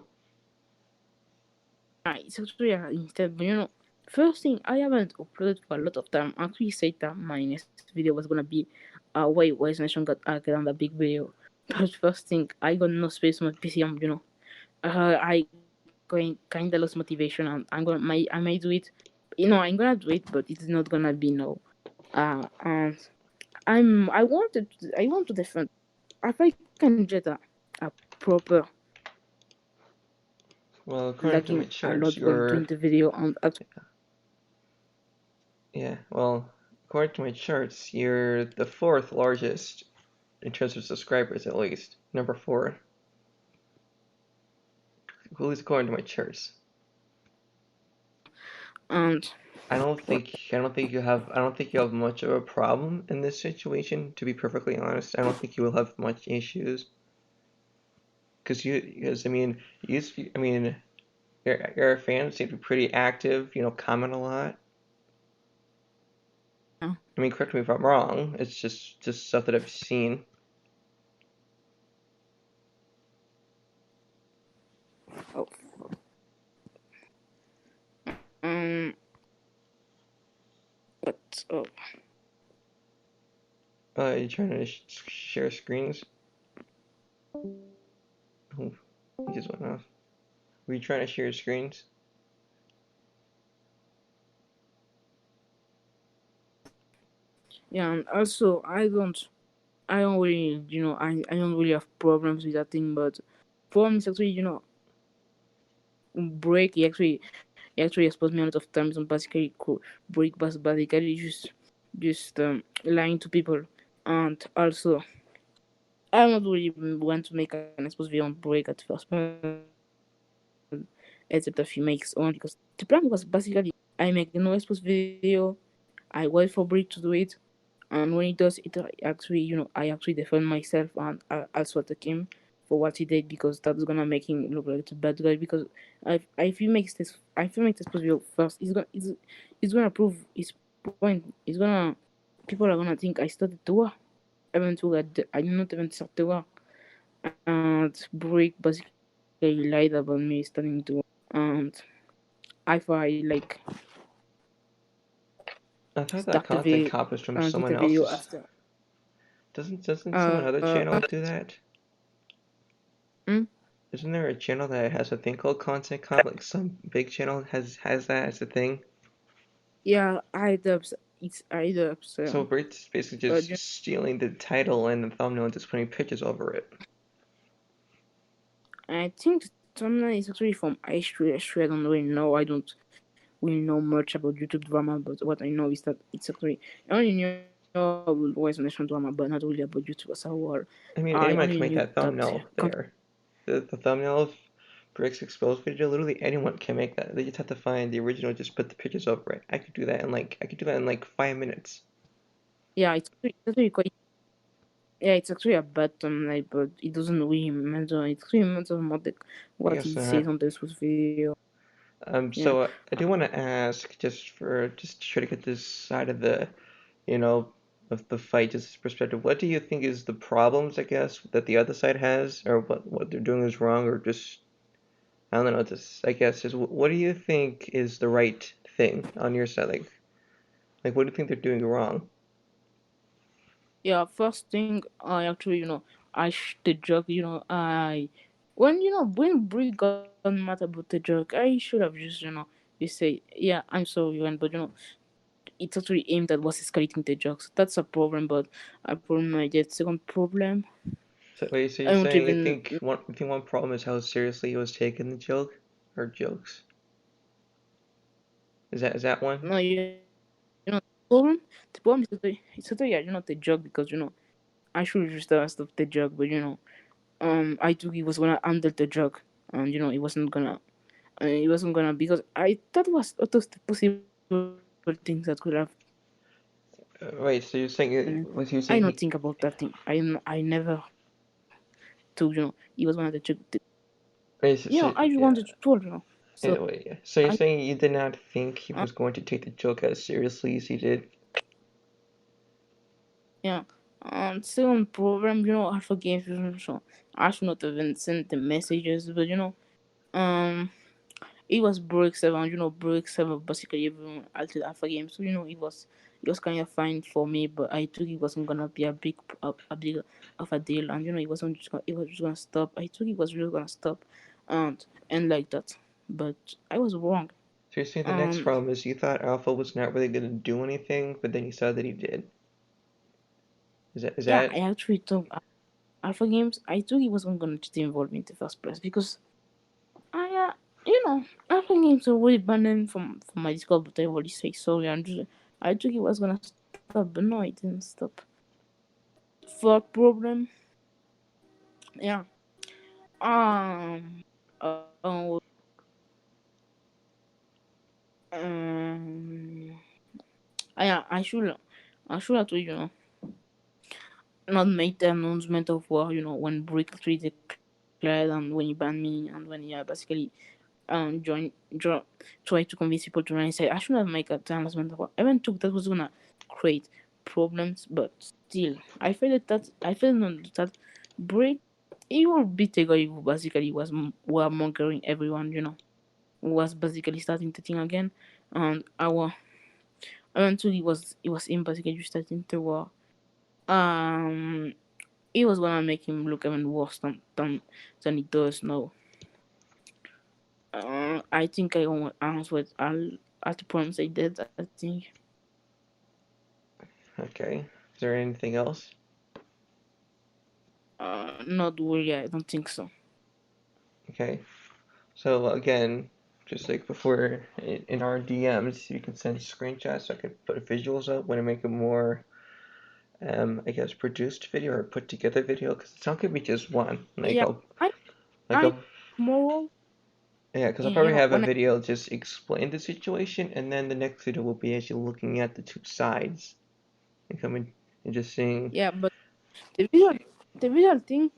It's actually instead, but first thing, I haven't uploaded for a lot of time. I actually said that my next video was gonna be why Wise Nation got hacked on the big video. But first thing, I got no space on my PC. I going kinda lost motivation, and I might do it. I'm gonna do it, but it's not gonna be now. And I want to defend. If I can get a proper Well, according to my lagging a charts, lot when doing you're the video, and yeah. Well, according to my charts, you're the fourth largest in terms of subscribers, at least. Number four, at least according to my charts. and I don't think you have much of a problem in this situation, to be perfectly honest. I don't think you will have much issues. Because I mean, your fans seem to be pretty active, comment a lot. I mean, correct me if I'm wrong. It's just stuff that I've seen. oh, um, but You trying to share screens? Oh, he just went off. Were you trying to share screens? yeah, and also I don't really I don't really have problems with that thing, but problem is actually break he actually exposed me a lot of times on basically break basically just lying to people, and also I don't really want to make an exposed video on break at first point, except if he makes one, because the plan was basically I make no exposed video, I wait for break to do it, and when he does it, I actually defend myself, and I also attack him for what he did, because that's gonna make him look like a bad guy. Because if he makes this video first, he's gonna prove his point. He's gonna People are gonna think I started the war. I did not even start the war, and Brick basically lied about me starting the war, and I thought I I thought that start the content video copies from and did someone the video else's. after. Doesn't some other channel do that? Hmm? Isn't there a channel that has a thing called content cop? Like some big channel has that as a thing. Yeah, it's iDubbbz. So Bert's basically But just stealing the title and the thumbnail and just putting pictures over it. I think the thumbnail is actually from H3. I don't really know. I don't really know much about YouTube drama, but what I know is that it's actually I only knew about West Nation drama, but not really about YouTube as a whole. I mean, I anyone can only make knew that that thumbnail there. The thumbnail of Brick's exposed video, literally anyone can make that. They just have to find the original, just put the pictures over it. I could do that in like 5 minutes. yeah, it's actually quite. Yeah, it's actually a bad thumbnail, but it doesn't really matter. It really matters more I what guess he not. says on this video. Yeah. So I do want to ask, just to try to get this side of you know, of the fight, just this perspective. What do you think is the problems, I guess, that the other side has, or what they're doing is wrong, or just I don't know. Just I guess just what do you think is the right thing on your side? Like what do you think they're doing wrong? Yeah, first thing I actually, I the joke, I when when Brie got mad about the joke, I should have just, you say, yeah, I'm sorry, when, but it's actually aimed at was escalating the jokes. That's a problem, but a problem I get. Second problem, So wait, so I you're don't saying even you think one problem is how seriously he was taking the joke or jokes? Is that one? no, the problem is totally, not the joke because I should just stop the joke, but I thought he was gonna handle the joke, and it wasn't gonna because I that was out of the possible things that could have Wait, so you're saying happened. was you I saying not he? think about that thing. I never told he was gonna the joke. Wait, I just yeah, wanted to told so wait, yeah. So you're I saying you did not think he uh, was going to take the joke as seriously as he did? yeah. Second problem, Alpha Games, so I should not have sent the messages, but um. It was Break 7, Break 7 basically everyone altered Alpha Game. So, it was kind of fine for me, but I thought it wasn't gonna be a big of a deal, and it was just gonna stop. I thought it was really gonna stop, and like that, but I was wrong. So you're saying the next And problem is you thought Alpha was not really going to do anything, but then you saw that he did. Is yeah, I that actually thought Alpha Games. I thought he wasn't gonna get involved in the first place because Alpha Games already banned him from my Discord, but I already say sorry, and I thought he was gonna stop, but no, it didn't stop. Third problem, yeah. Um, um, yeah. I should actually, not make the announcement of war. When Brick 3 declared and when he banned me and when he basically join try to convince people to run inside. I should have made the announcement of war. Even took that was gonna create problems, but still, I felt that Brick he will beat a guy who basically was warmongering everyone. Was basically starting the thing again, and until it was him basically just starting the war. Um, it was gonna make him look even worse than he does now. I think I almost answered all the problems I did. I think. okay? Is there anything else? Not really. I don't think so. Okay. So again, just like before in our DMs, you can send screenshots so I could put visuals up when I make a more I guess produced video or put together video because it's not gonna be just one. Yeah, I Like I I'll tomorrow. yeah, because I'll probably have a When I video just explain the situation, and then the next video will be actually looking at the two sides and coming and just seeing. yeah, but the visual thing.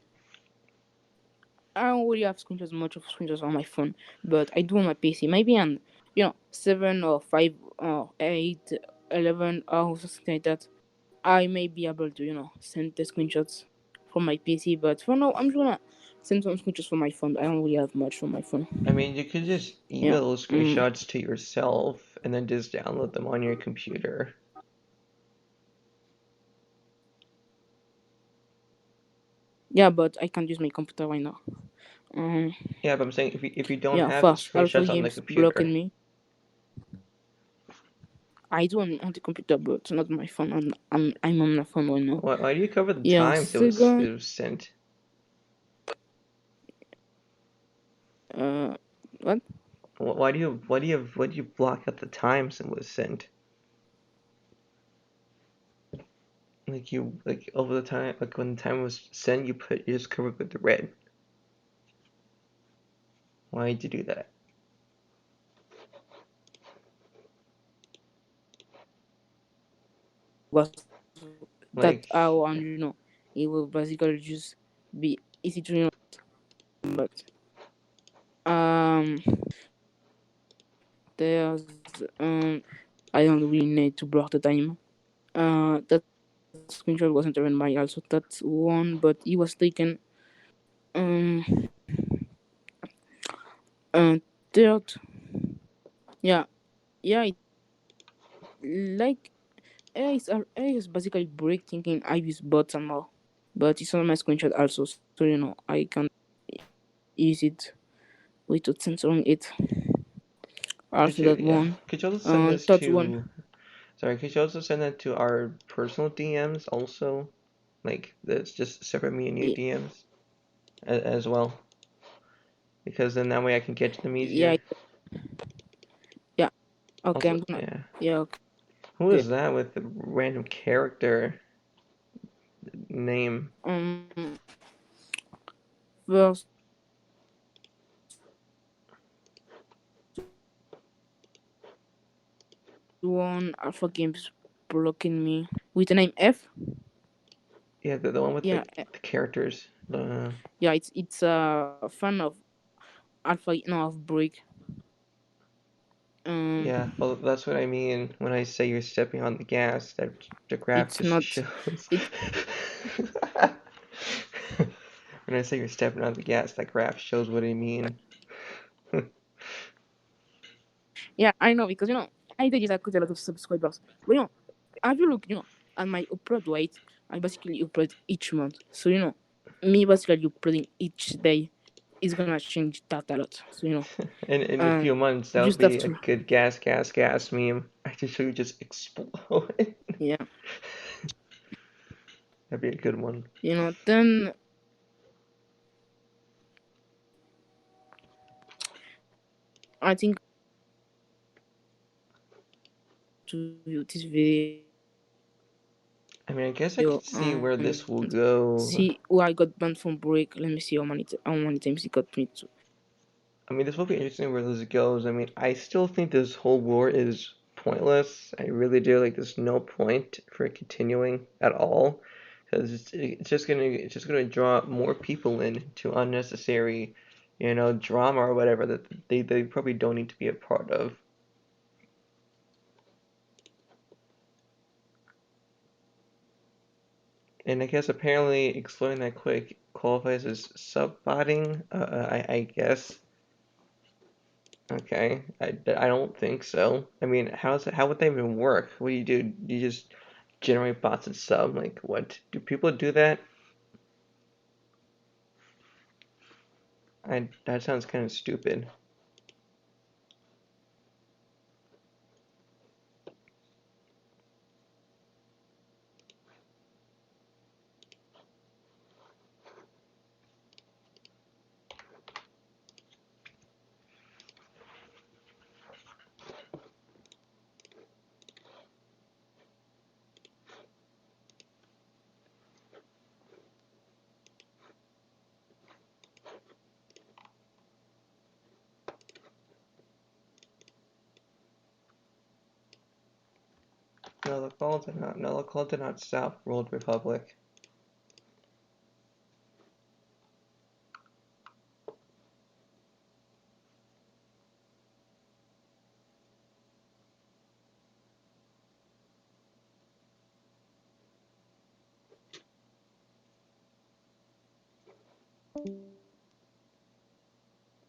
I don't really have much of screenshots on my phone, but I do on my PC. Maybe on 7 or 5 or 8, 11 or something like that. I may be able to send the screenshots from my PC, but for now I'm just gonna send some screenshots from my phone. I don't really have much from my phone. I mean, you could just Yeah. email those Mm. screenshots to yourself and then just download them on your computer. Yeah, but I can't use my computer right now. Um. Yeah, but I'm saying if you don't Yeah. have the First, Alpha screenshots on the Games computer, blocking me. I do on the computer, but not my phone. I'm on my phone right now. why do you cover the Yeah. times Second. it was sent? Uh. What? Why do you block out the times it was sent? Like over the time, like when the time was sent, you just covered with the red. Why did you do that? Was that Like, how it will basically just be easy to but there's I don't really need to block the time. That screenshot wasn't even my also that one, but he was taken. Um, third, yeah, yeah, like AI is basically break thinking I use bots and more. But it's on my screenshot also, so I can use it without censoring it. Also that one. Could you also send this Third one. to, sorry, could you also send that to our personal DMs also? Like, that's just separate me and you Yeah, DMs as well. Because then that way I can get to them yeah, easier. yeah. Okay, Also, I'm gonna. yeah. Yeah, okay. Who is that with the random character name? First one, Alpha Games blocking me with the name F. Yeah, the one with Yeah, the characters. yeah. It's a fan of Alpha, no, of Break. Yeah, well, that's what I mean when I say you're stepping on the gas, that the graph It's just not. shows. It's When I say you're stepping on the gas, that graph shows what I mean. Yeah, I know because I did just got a lot of subscribers. But have you looked, at my upload rate? I basically upload each month. So me basically uploading each day is gonna change that a lot. So In a few months, you that would just have be a to, good gas meme. I just show you just explode. yeah, That'd be a good one. Then I think to you this video I mean, I guess I could see where this will and go. see who I got banned from Break. Let me see how many times he got me to. I mean, this will be interesting where this goes. I mean, I still think this whole war is pointless. I really do. Like, there's no point for it continuing at all, because it's just gonna draw more people into unnecessary, drama or whatever that they probably don't need to be a part of. And I guess apparently exploring that quick qualifies as sub-botting. I guess. Okay, I don't think so. I mean, how would that even work? What do you do? Do you just generate bots and sub? Like, what? Do people do that? That sounds kind of stupid. No, the call did not stop World Republic.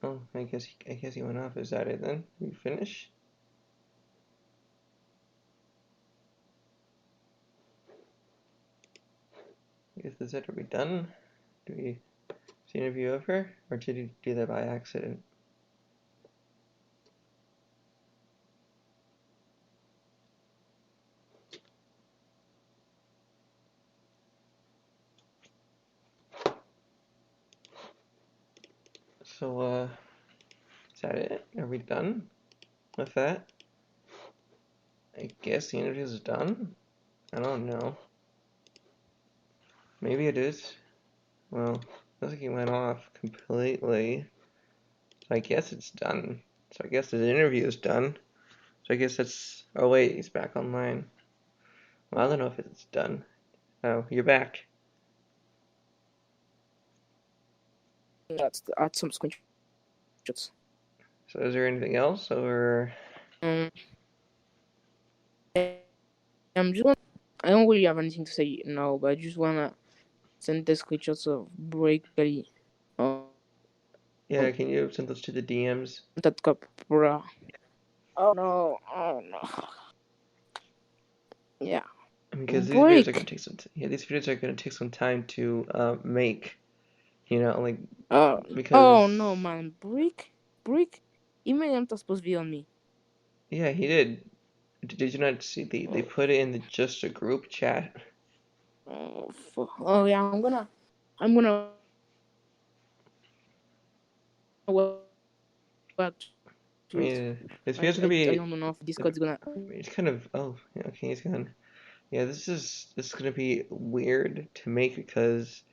Oh, I guess he went off. Is that it then? We finish? I guess that's it. Are we done? Do we see an interview over, or did you do that by accident? So, is that it? Are we done with that? I guess the interview is done. I don't know. Maybe it is. Well, looks like he went off completely. So I guess it's done. So I guess the interview is done. So I guess that's. Oh wait, he's back online. Well, I don't know if it's done. Oh, you're back. Let's add some screenshots. So is there anything else, or? Um, I'm just. I don't really have anything to say now, but I just wanna send the screenshots of Break Belly. Yeah, can you send those to the DMs? That Capra. Oh no! Oh no! Yeah. because these videos are gonna Break. take these videos are gonna take some time to make, like Oh no, because man. Break. He made him supposed to be on me. yeah, he did. Did you not see they Oh, put it in the just a group chat? oh yeah. I'm gonna work I to it. mean, this I video's gonna I be don't know if Discord's gonna. it's kind of oh yeah, okay, he's gone. Yeah, this is gonna be weird to make because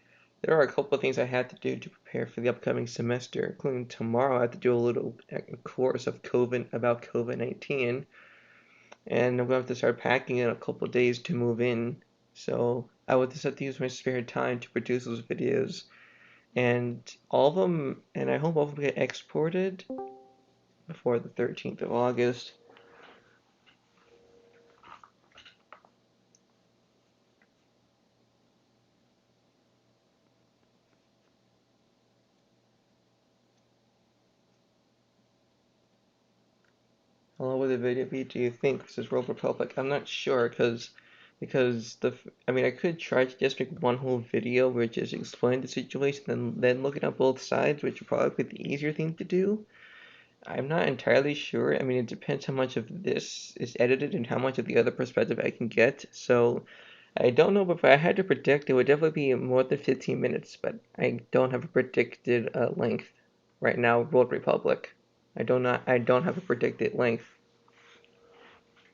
there are a couple of things I had to do to prepare for the upcoming semester, including tomorrow I have to do a little course of COVID-19, and I'm gonna have to start packing in a couple of days to move in. So I would just have to use my spare time to produce those videos, and all of them, and I hope all of them get exported before the 13th of August. How long would the video be, do you think, versus Road Republic? I'm not sure, because I mean, I could try to just make one whole video where it just explain the situation and then looking at both sides, which would probably be the easier thing to do. I'm not entirely sure. I mean, it depends how much of this is edited and how much of the other perspective I can get. So I don't know, but if I had to predict, it would definitely be more than 15 minutes, but I don't have a predicted length right now. World Republic. I don't have a predicted length,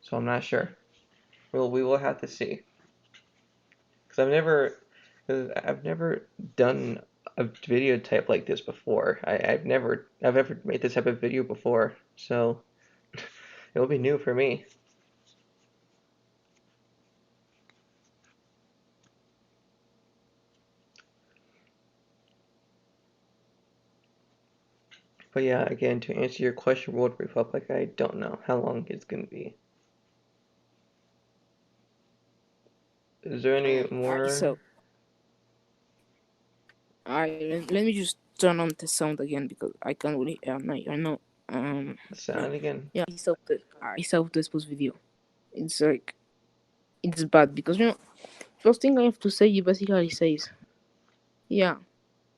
so I'm not sure. Well, we will have to see. Because cause I've never done a video type like this before. I've ever made this type of video before, so it'll be new for me. But yeah, again, to answer your question, World Republic, I don't know how long it's gonna be. Is there any Alright, more so let me just turn on the sound again because I can't really hear now. I know. Yeah, sound again? I saw this post video. It's like it's bad because first thing I have to say, he basically says, yeah,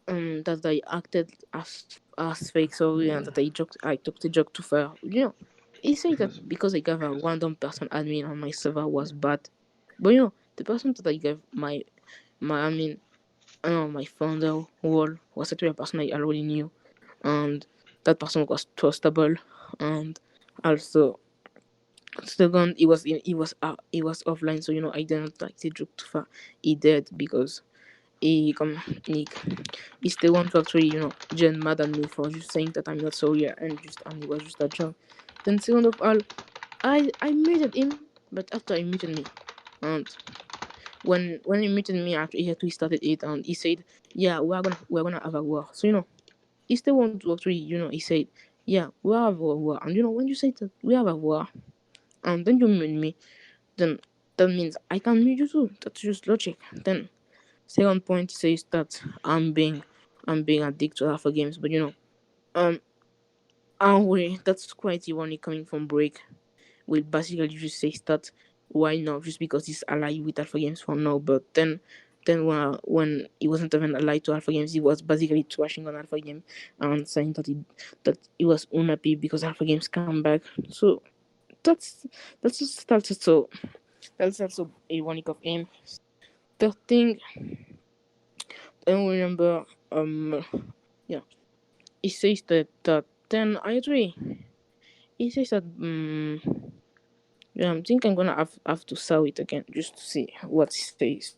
that I acted as fake, sorry, and Yeah, that I took the joke too far. He said that because because I gave a random person admin on my server was bad, but the person that I gave my admin my founder role was actually a person I already knew, and that person was trustable, and also second, he was offline, so I didn't like the joke too far. He did because he come he still want to actually get mad at me for just saying that I'm not sorry and it was just a joke. Then second of all, I muted him, but after he muted me, and when he muted me after he actually started it, and he said, yeah, we're gonna have a war. So he still want to actually he said, yeah, we have a war, and when you say that we have a war, and then you mute me, then that means I can mute you too. That's just logic. Then second point says that I'm being addicted to alpha games, but um anyway, that's quite ironic coming from Break. Will basically just say that why not just because he's allied with alpha games for now, but then when he wasn't even allied to alpha games, he was basically trashing on alpha game and saying that he was unhappy because alpha games come back. So that's that's also ironic of him. The thing I don't remember. Yeah, he says that. Then I agree. He says that. Yeah, I think I'm gonna have to sell it again just to see what he says.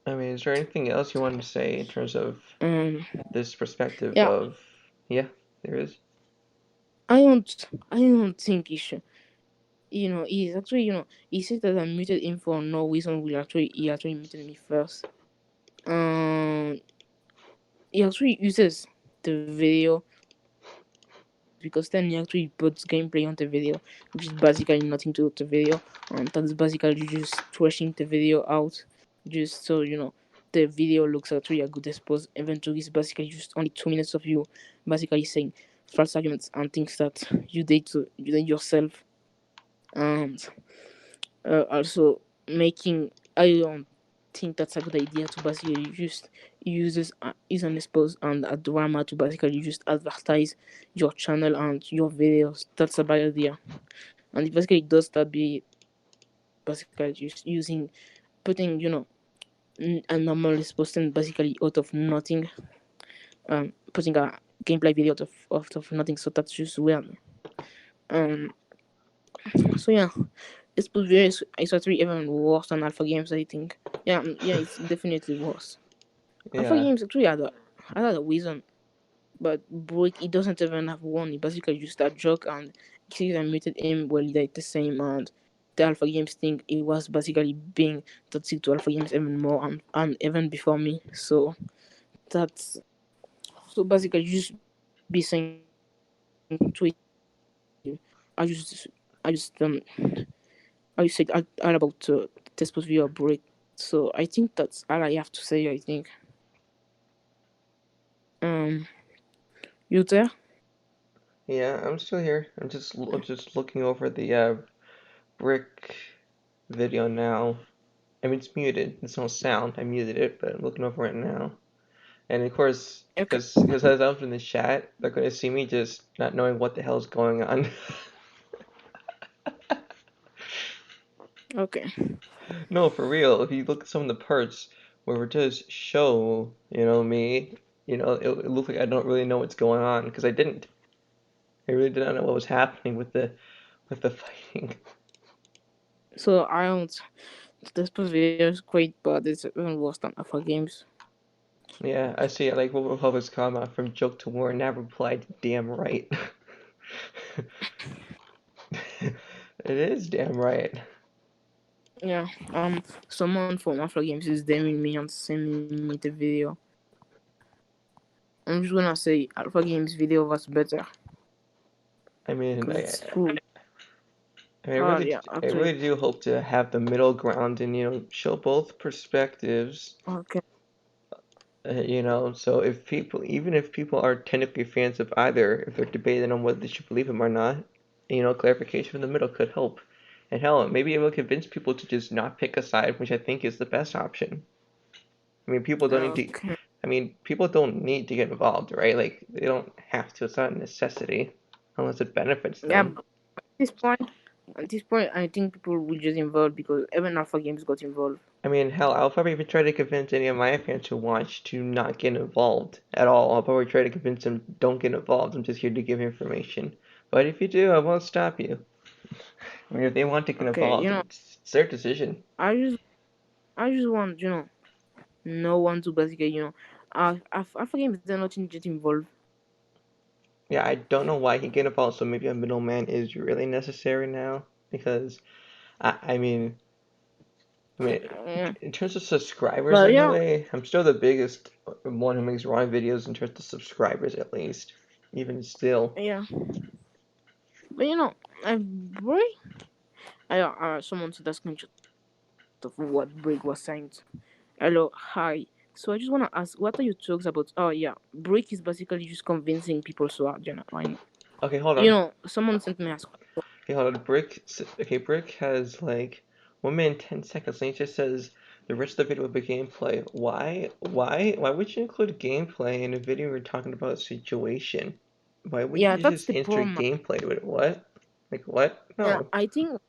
I mean, is there anything else you wanted to say in terms of Um, this perspective yeah, of, yeah, there is. I don't think he should. He's actually, he said that I muted him for no reason. He actually muted me first. Um, he actually uses the video because then he actually puts gameplay on the video, which is basically nothing to do with the video, and that's basically just trashing the video out, just so the video looks actually a good expose. Eventually, it's basically just only 2 minutes of you basically saying false arguments and things that you did yourself, and also making I don't think that's a good idea to basically just use an expose and a drama to basically just advertise your channel and your videos. That's a bad idea. And it basically does that be basically just putting, a normal posting basically out of nothing, putting a gameplay video out of nothing. So that's just weird. Um, so yeah, it's it's actually even worse than Alpha Games, I think. Yeah, yeah, it's definitely worse. Alpha Yeah. Games actually had a reason, but Break, it doesn't even have one. He basically just a joke, and Xyz muted him while he did the same, and the Alpha Games thing, it was basically being toxic to Alpha Games even more, and even before me. That's so basically just be saying to him, I just said all about this view of Break. So I think that's all I have to say. I think. Um, you there? Yeah, I'm still here. I'm just looking over the brick video now. I mean, it's muted. It's no sound. I muted it, but I'm looking over it now. And of course, Okay. because as I'm in the chat, they're gonna see me just not knowing what the hell's going on. Okay. No, for real. If you look at some of the parts where it does show, me, it looks like I don't really know what's going on because I didn't. I really did not know what was happening with the fighting. So I don't. This video is great, but it's even worse than Alpha Games. Yeah, I see. Like what Republic's comment from joke to war, and I replied, "Damn right." It is damn right. Yeah. Someone from Alpha Games is DMing me and sending me the video. I'm just gonna say Alpha Games video was better I mean, because I, it's true. I mean, I really, Yeah. I Actually. really do hope to have the middle ground and show both perspectives. Okay. So even if people are technically fans of either, if they're debating on whether they should believe him or not, clarification in the middle could help. And hell, maybe it will convince people to just not pick a side, which I think is the best option. I mean, people don't need to. Okay. I mean, people don't need to get involved, right? Like they don't have to. It's not a necessity unless it benefits Yeah. them. But at this point, I think people will just involve because even Alpha Games got involved. I mean, hell, I'll probably even try to convince any of my fans who watch to not get involved at all. I'll probably try to convince them don't get involved. I'm just here to give information. But if you do, I won't stop you. I mean, if they want to get Okay. involved, it's their decision. I just I just want no one to basically Alpha Games they're not get involved. Yeah, I don't know why he get involved, so maybe a middleman is really necessary now. Because, I mean, Yeah. in terms of subscribers, But anyway, I'm still the biggest one who makes drawing videos in terms of subscribers, at least. Even still. yeah. But I boy, someone said a screenshot of what Brig was saying. Hello, hi. So I just wanna ask, what are your talks about? Oh yeah, Break is basically just convincing people so hard, I know. Okay, hold on. Someone sent me a Okay, hold on. Brick has like 1 minute and 10 seconds, and he just says the rest of the video will be gameplay. Why would you include gameplay in a video where you're talking about a situation? Why wouldn't yeah, you that's just the insert problem. gameplay with it? What? Like what? Yeah, No. I think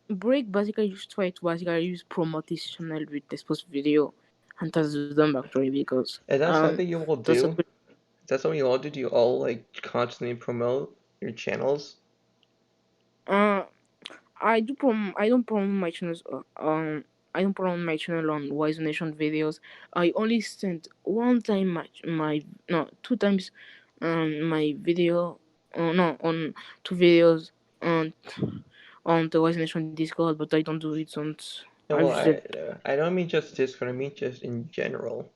Break basically just try to basically use promote this channel with this post video, and that's dumb actually because Is that something you all that's do? Is that something you all do? Do you all like constantly promote your channels? uh I don't promote my channels. I don't promote my channel on Wise Nation videos. I only sent one time my no 2 times, my video. No, on 2 videos on the Wise Nation Discord, but I don't do it on. No, I well, just I don't mean just Discord. I mean just in general.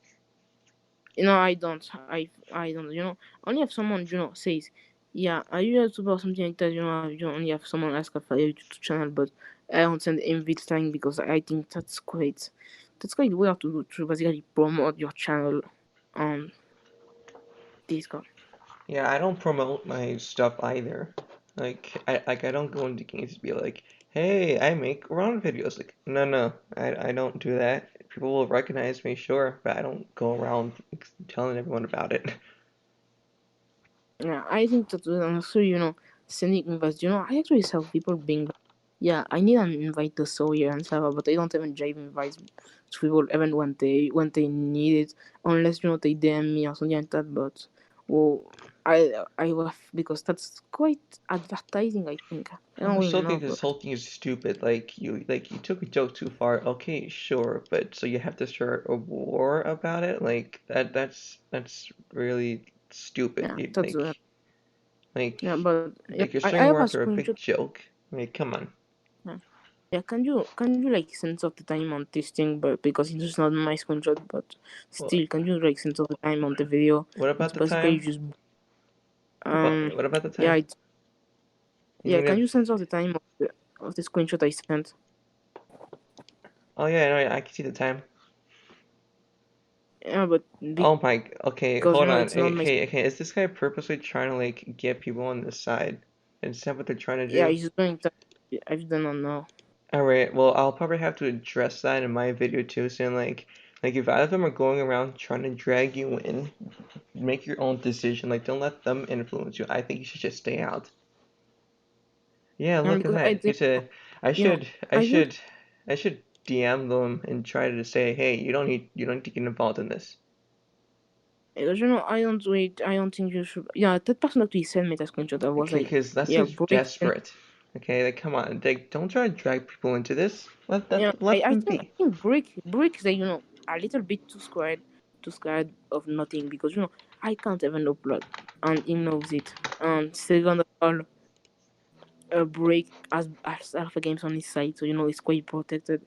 I don't. I don't. Only if someone says, "Yeah, are you a YouTuber or something like that?" Only if someone asks for your YouTube channel, but I don't send invite thing because I think that's quite. That's quite weird to basically promote your channel on Discord. Yeah, I don't promote my stuff either. Like I don't go into games to be like, hey, I make around videos. Like, no, I don't do that. People will recognize me, sure, but I don't go around telling everyone about it. Yeah, I think that also, sending invites. I actually saw people being like, yeah, I need an invite to Sory-Rn server, but I don't even drive invites to people even when they need it, unless they DM me or something like that. But well, I laugh because that's quite advertising. I think I don't I really still know, think this but whole thing is stupid. Like you took a joke too far. Okay, sure, but so you have to start a war about it? Like that's really stupid. yeah, You, that's like yeah, but yeah, like you're I starting a have war a after a big screenshot. joke. Like, come on. Yeah. Yeah, can you like sense of the time on this thing? But because it's not my screenshot, but Well, still, can you like sense of the time on the video? what It's about the basically time? just What um what about the yeah time? it's You yeah. mean Can if? you sense of the time of the screenshot I sent? Oh yeah, no, I can see the time. Yeah, but Oh my. Okay, because hold on. it's not my Okay. Is this guy purposely trying to like get people on this side? Is that what they're trying to yeah. do? It's just going to I don't know. Alright, well, I'll probably have to address that in my video too, saying like if either of them are going around trying to drag you in, make your own decision. Like, don't let them influence you. I think you should just stay out. Yeah, Yeah, look at because I that. He think said, I you know should, I I feel should, I should DM them and try to say, hey, you don't need to get involved in this. because I don't think you should. Yeah, that person actually sent me that screenshot. I was Okay, like, because that's yeah, just break. And desperate. Okay, like, come on, like, don't try to drag people into this. Let yeah, that, I, let I them think I be. think break is like, a little bit too scared of nothing because I can't even upload and he knows it. And second of all, break as Alpha Games on his side, so it's quite protected.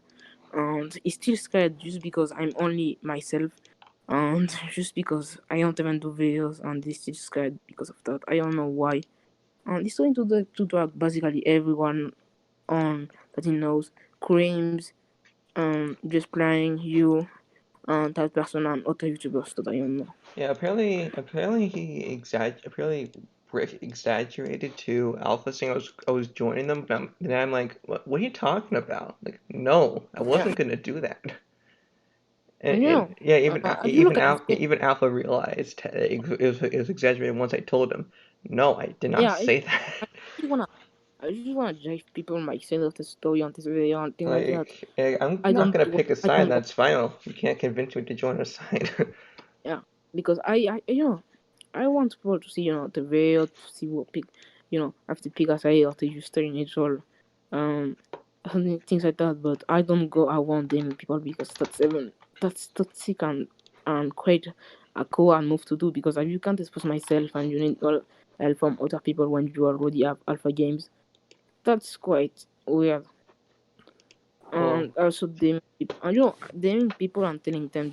And he's still scared just because I'm only myself, and just because I don't even do videos, and he's still scared because of that. I don't know why. And he's trying to drag basically everyone on that he knows. Creams, just playing you, and that person and other YouTubers that I don't know. Yeah, apparently apparently Rick exaggerated to Alpha saying I was joining them, but then I'm like, what are you talking about? Like, no, I Yeah, wasn't gonna do that. And, and and yeah, have you looked at his page? Even Alpha realized it was exaggerated once I told him, no, I did not Yeah, say that. I just wanna I just wanna drive people myself of the story on this video and things like that. I'm I not don't gonna do pick a I side. don't That's final. You can't convince me to join a side. Yeah, because I want people to see the video to see what pick have to pick a side or to use steering it all, um something things like that. But I don't go around them people because that's toxic and quite a cool and move to do because you can't expose myself and you need all help from other people when you already have alpha games. That's quite weird. Well, And also damning people and telling them,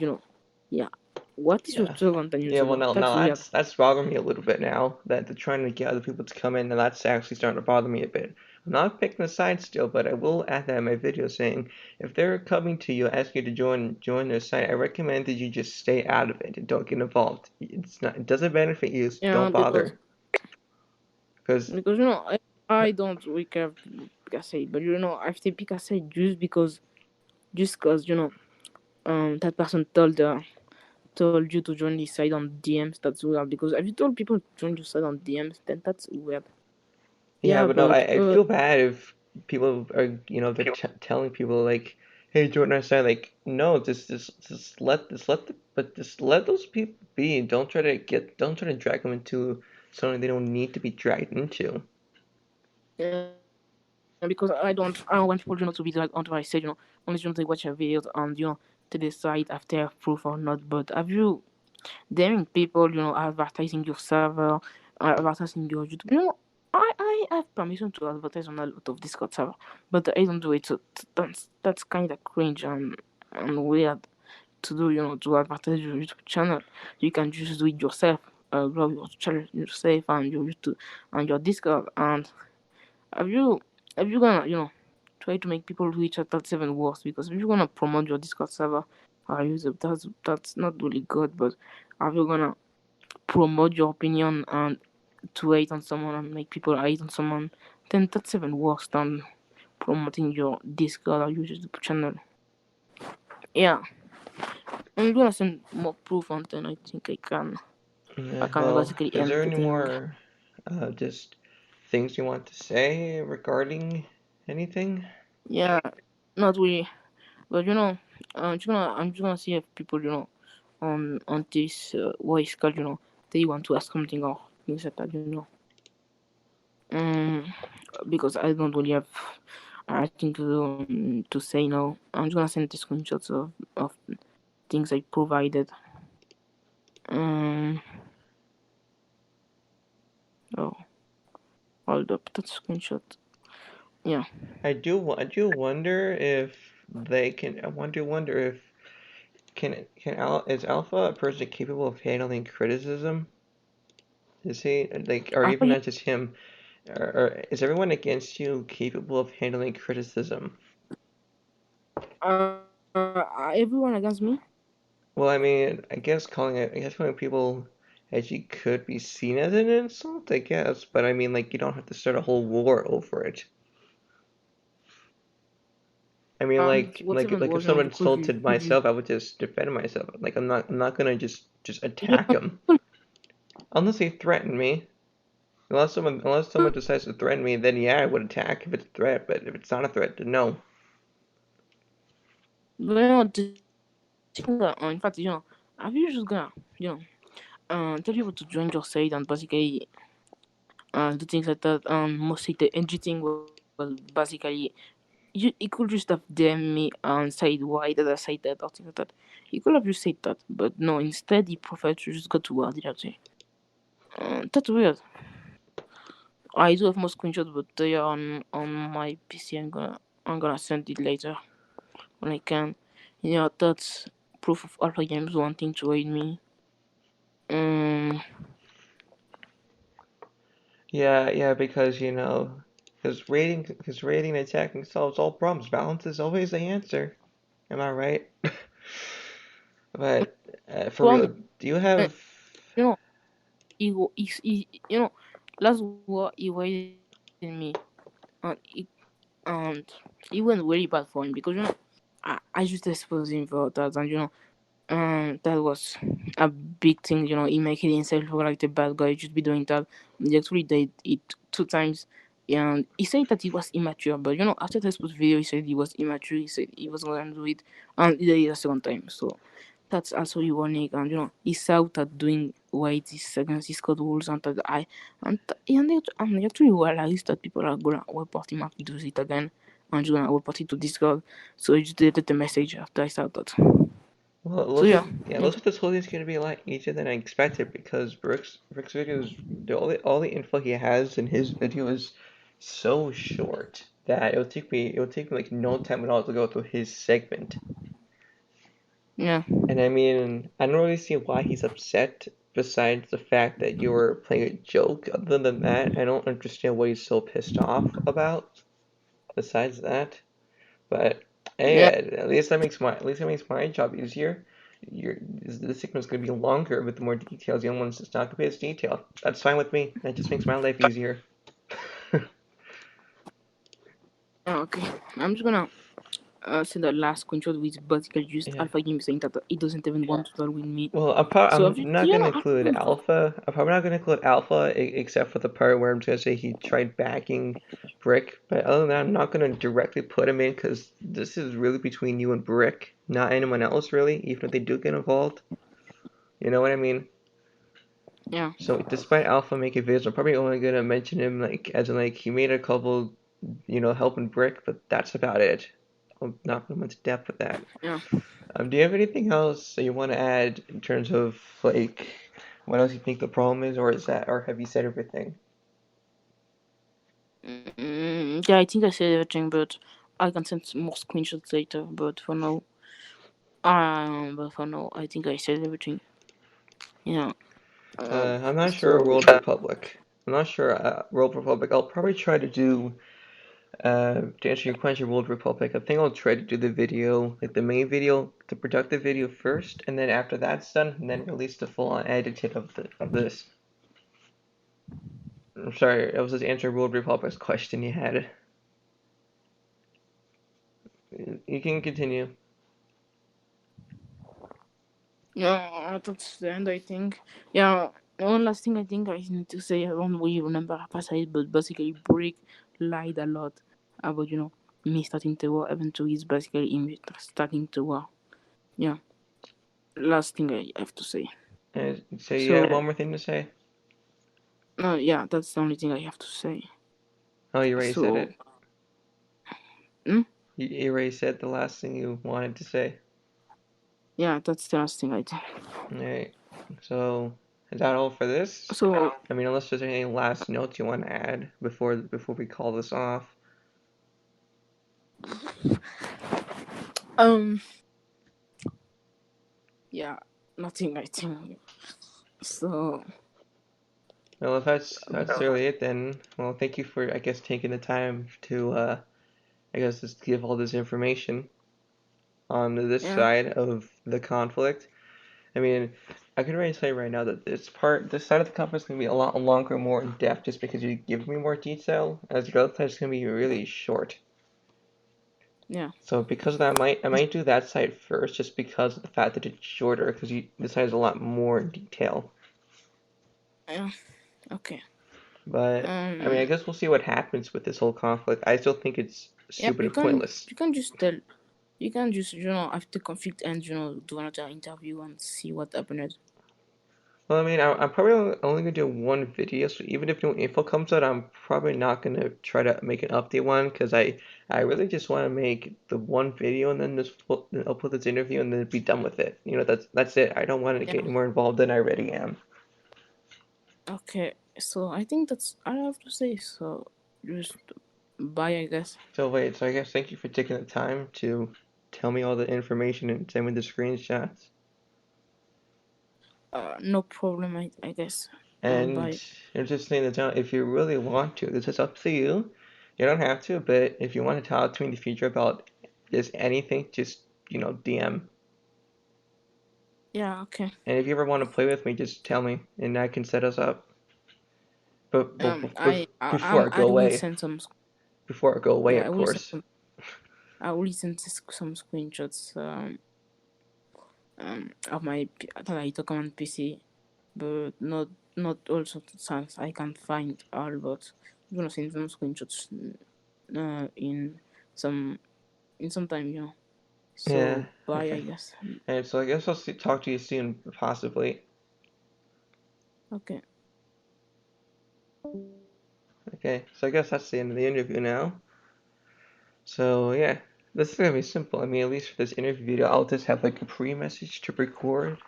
yeah, what is your yeah. talk on the Yeah, well, YouTuber? no, That's no, weird. that's bothering me a little bit now that they're trying to get other people to come in, and that's actually starting to bother me a bit. I'm not picking a side still, but I will add that in my video saying if they're coming to you asking you to join their site, I recommend that you just stay out of it and don't get involved. It doesn't benefit you, so Yeah, don't because bother. Because because I don't wake up pick a side, but I have to pick a side just because that person told you to join his side on DMs. That's weird because if you told people to join your side on DMs, then that's weird. yeah, Yeah, but no, but I feel bad if people are they're telling people like, hey, join our site. Like, no, just let those people be. Don't try to drag them into something they don't need to be dragged into. because I don't want people to be like onto my side, only they watch a video and to decide if they have proof or not. But have you daring people, advertising your server, advertising your YouTube. I have permission to advertise on a lot of Discord server, but I don't do it. So that's kind of cringe and weird to do. To advertise your YouTube channel. You can just do it yourself. Grow your channel yourself and your YouTube and your Discord. And have you have you gonna try to make people reach out? That's even worse because if you're gonna promote your Discord server or YouTube, that's not really good. But are you gonna promote your opinion and to hate on someone and make people hate on someone, then that's even worse than promoting your Discord or your YouTube channel. Yeah, I'm gonna send more proof and then I think I can Yeah, well, basically is end there the any thing. more just things you want to say regarding anything? Yeah, not really, but I'm just gonna see if people on this voice call they want to ask something or things like that. Um, because I don't really have anything to say now. I'm just gonna send the screenshots of things I provided. Um, oh, hold up, that screenshot. Yeah. I do wonder if they can. I wonder if is Alpha a person capable of handling criticism? Is he like, or Alpha even Game, not just him, or is everyone against you capable of handling criticism? everyone against me. Well, I mean, I guess calling people edgy could be seen as an insult, I guess, but I mean, like, you don't have to start a whole war over it. I mean, What's even like if worse, someone because insulted you myself, I would just defend myself. Like, I'm not gonna just yeah, attack them unless they threaten me. Unless someone decides to threaten me, then yeah, I would attack if it's a threat. But if it's not a threat, then no. the thing that, in fact, have you just gonna tell people to join your site and basically do things like that. Mostly the editing was basically you could just have DM me and said why did I say that or things like that. He could have just said that, but no. Instead, he preferred to just go to what did I say? That's weird. I do have more screenshots, but they are on my PC. I'm gonna send it later when I can. That's proof of Alpha Games wanting to raid me. Um, Yeah, yeah, because because rating and attacking solves all problems. Balance is always the answer. Am I right? But for Promise, real, do you have? you know, last war he raided me, and and it went really bad for him because I just exposed him for that, and that was a big thing. He making himself look like the bad guy, just be doing that. He actually did it 2 times, and he said that he was immature. But after the exposed video, he said he was immature. He said he was gonna do it, and he did it a second time. So that's also ironic, and he's out at doing right this against his code rules, and that and they actually realized that people are gonna report him after he does it again, and just gonna report it to Discord. So he just deleted the message after I saw that. Well, it So looks like yeah, it looks like this whole thing's gonna be a lot easier than I expected because Brick's video is all the info he has in his video is so short that it would take me like no time at all to go through his segment. yeah, And I mean, I don't really see why he's upset besides the fact that you were playing a joke. Other than that, I don't understand what he's so pissed off about. Besides that, but hey, yeah. at least that makes my job easier. This segment's gonna be longer with more details. The other one's just not gonna be as detailed. That's fine with me. That just makes my life easier. Okay, I'm just gonna send the last screenshot with basically just Yeah. Alpha Game saying that it doesn't even want to talk with me. Well, So I'm not gonna Alpha include Games. Alpha. I'm probably not gonna include Alpha except for the part where I'm just gonna say he tried backing Brick. But other than that, I'm not gonna directly put him in because this is really between you and Brick, not anyone else really. Even if they do get involved, you know what I mean? Yeah, So despite Alpha making videos, I'm probably only gonna mention him like as in like he made a couple, helping Brick, but that's about it. I'm not going into depth with that. yeah. Do you have anything else that you want to add in terms of like what else you think the problem is, or have you said everything? Yeah, I think I said everything, but I can send some more screenshots later. But for now, I think I said everything. Yeah. I'm not sure So World Republic. I'm not sure World Republic. I'll probably try to do to answer your question, World Republic. I think I'll try to do the video, like the main video, the productive video first, and then after that's done, and then release the full on edited of this. I'm sorry, I was just answering World Republic's question you had. can continue. Yeah, that's the end, I think. Yeah, one last thing I think I need to say, I don't really remember half I said, but basically, Brick lied a lot about, me starting the war, even though he's basically him starting the war. Yeah, last thing I have to say. So you had So, one more thing to say? no, yeah, that's the only thing I have to say. Oh, you already said So, it. hmm? You already said the last thing you wanted to say. Yeah, that's the last thing I think. Alright. So is that all for this? So, I mean, unless there's any last notes you want to add before we call this off. um, yeah, nothing I think. So, Well, if that's really it, then well, thank you for I guess taking the time to I guess just give all this information on this yeah, side of the conflict. I mean, I can already say right now that this side of the conflict is gonna be a lot longer, more in depth, just because you give me more detail. As the other side is gonna be really short. yeah, So because of that, I might do that side first, just because of the fact that it's shorter, because this side has a lot more detail. yeah, okay. But I mean, I guess we'll see what happens with this whole conflict. I still think it's Yeah, stupid and pointless. you can just tell, you can just, after conflict ends, do another interview and see what happened. Well, I mean, I'm probably only gonna do one video, so even if new info comes out, I'm probably not gonna try to make an update one, because I really just want to make the one video and then then upload this interview and then be done with it. That's it. I don't want to get Yeah, any more involved than I already am. okay. So I think that's all I have to say. So just bye, I guess. So wait, so I guess thank you for taking the time to tell me all the information and send me the screenshots. No problem, I guess. And Bye. just saying that down, if you really want to, this is up to you. You don't have to, but if you want to talk to me in the future about just anything, just DM. Yeah, okay. And if you ever want to play with me, just tell me, and I can set us up. But before I go I will away, send some. before I go away, Yeah, of course. I will send some screenshots. Of my that I took on PC, but not also since I can't find all. But I'm gonna send some screenshots in some some time. Yeah. So bye, I Okay. guess. And so I guess I'll talk to you soon, possibly. Okay. Okay. So I guess that's the end of the interview now. So yeah, this is gonna be simple. I mean, at least for this interview video, I'll just have like a pre-message to record,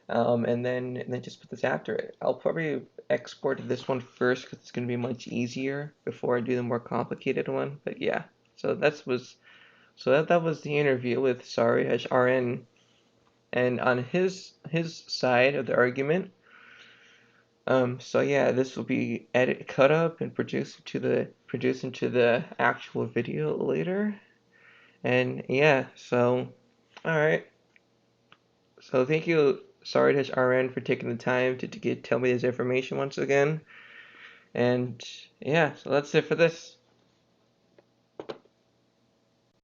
and then just put this after it. I'll probably export this one first because it's gonna be much easier before I do the more complicated one. But yeah, so that was the interview with Sory-Rn, and on his side of the argument. So yeah, this will be cut up and produced into the actual video later. And yeah, so all right. So thank you, Sory-Rn, for taking the time to tell me this information once again. And yeah, so that's it for this.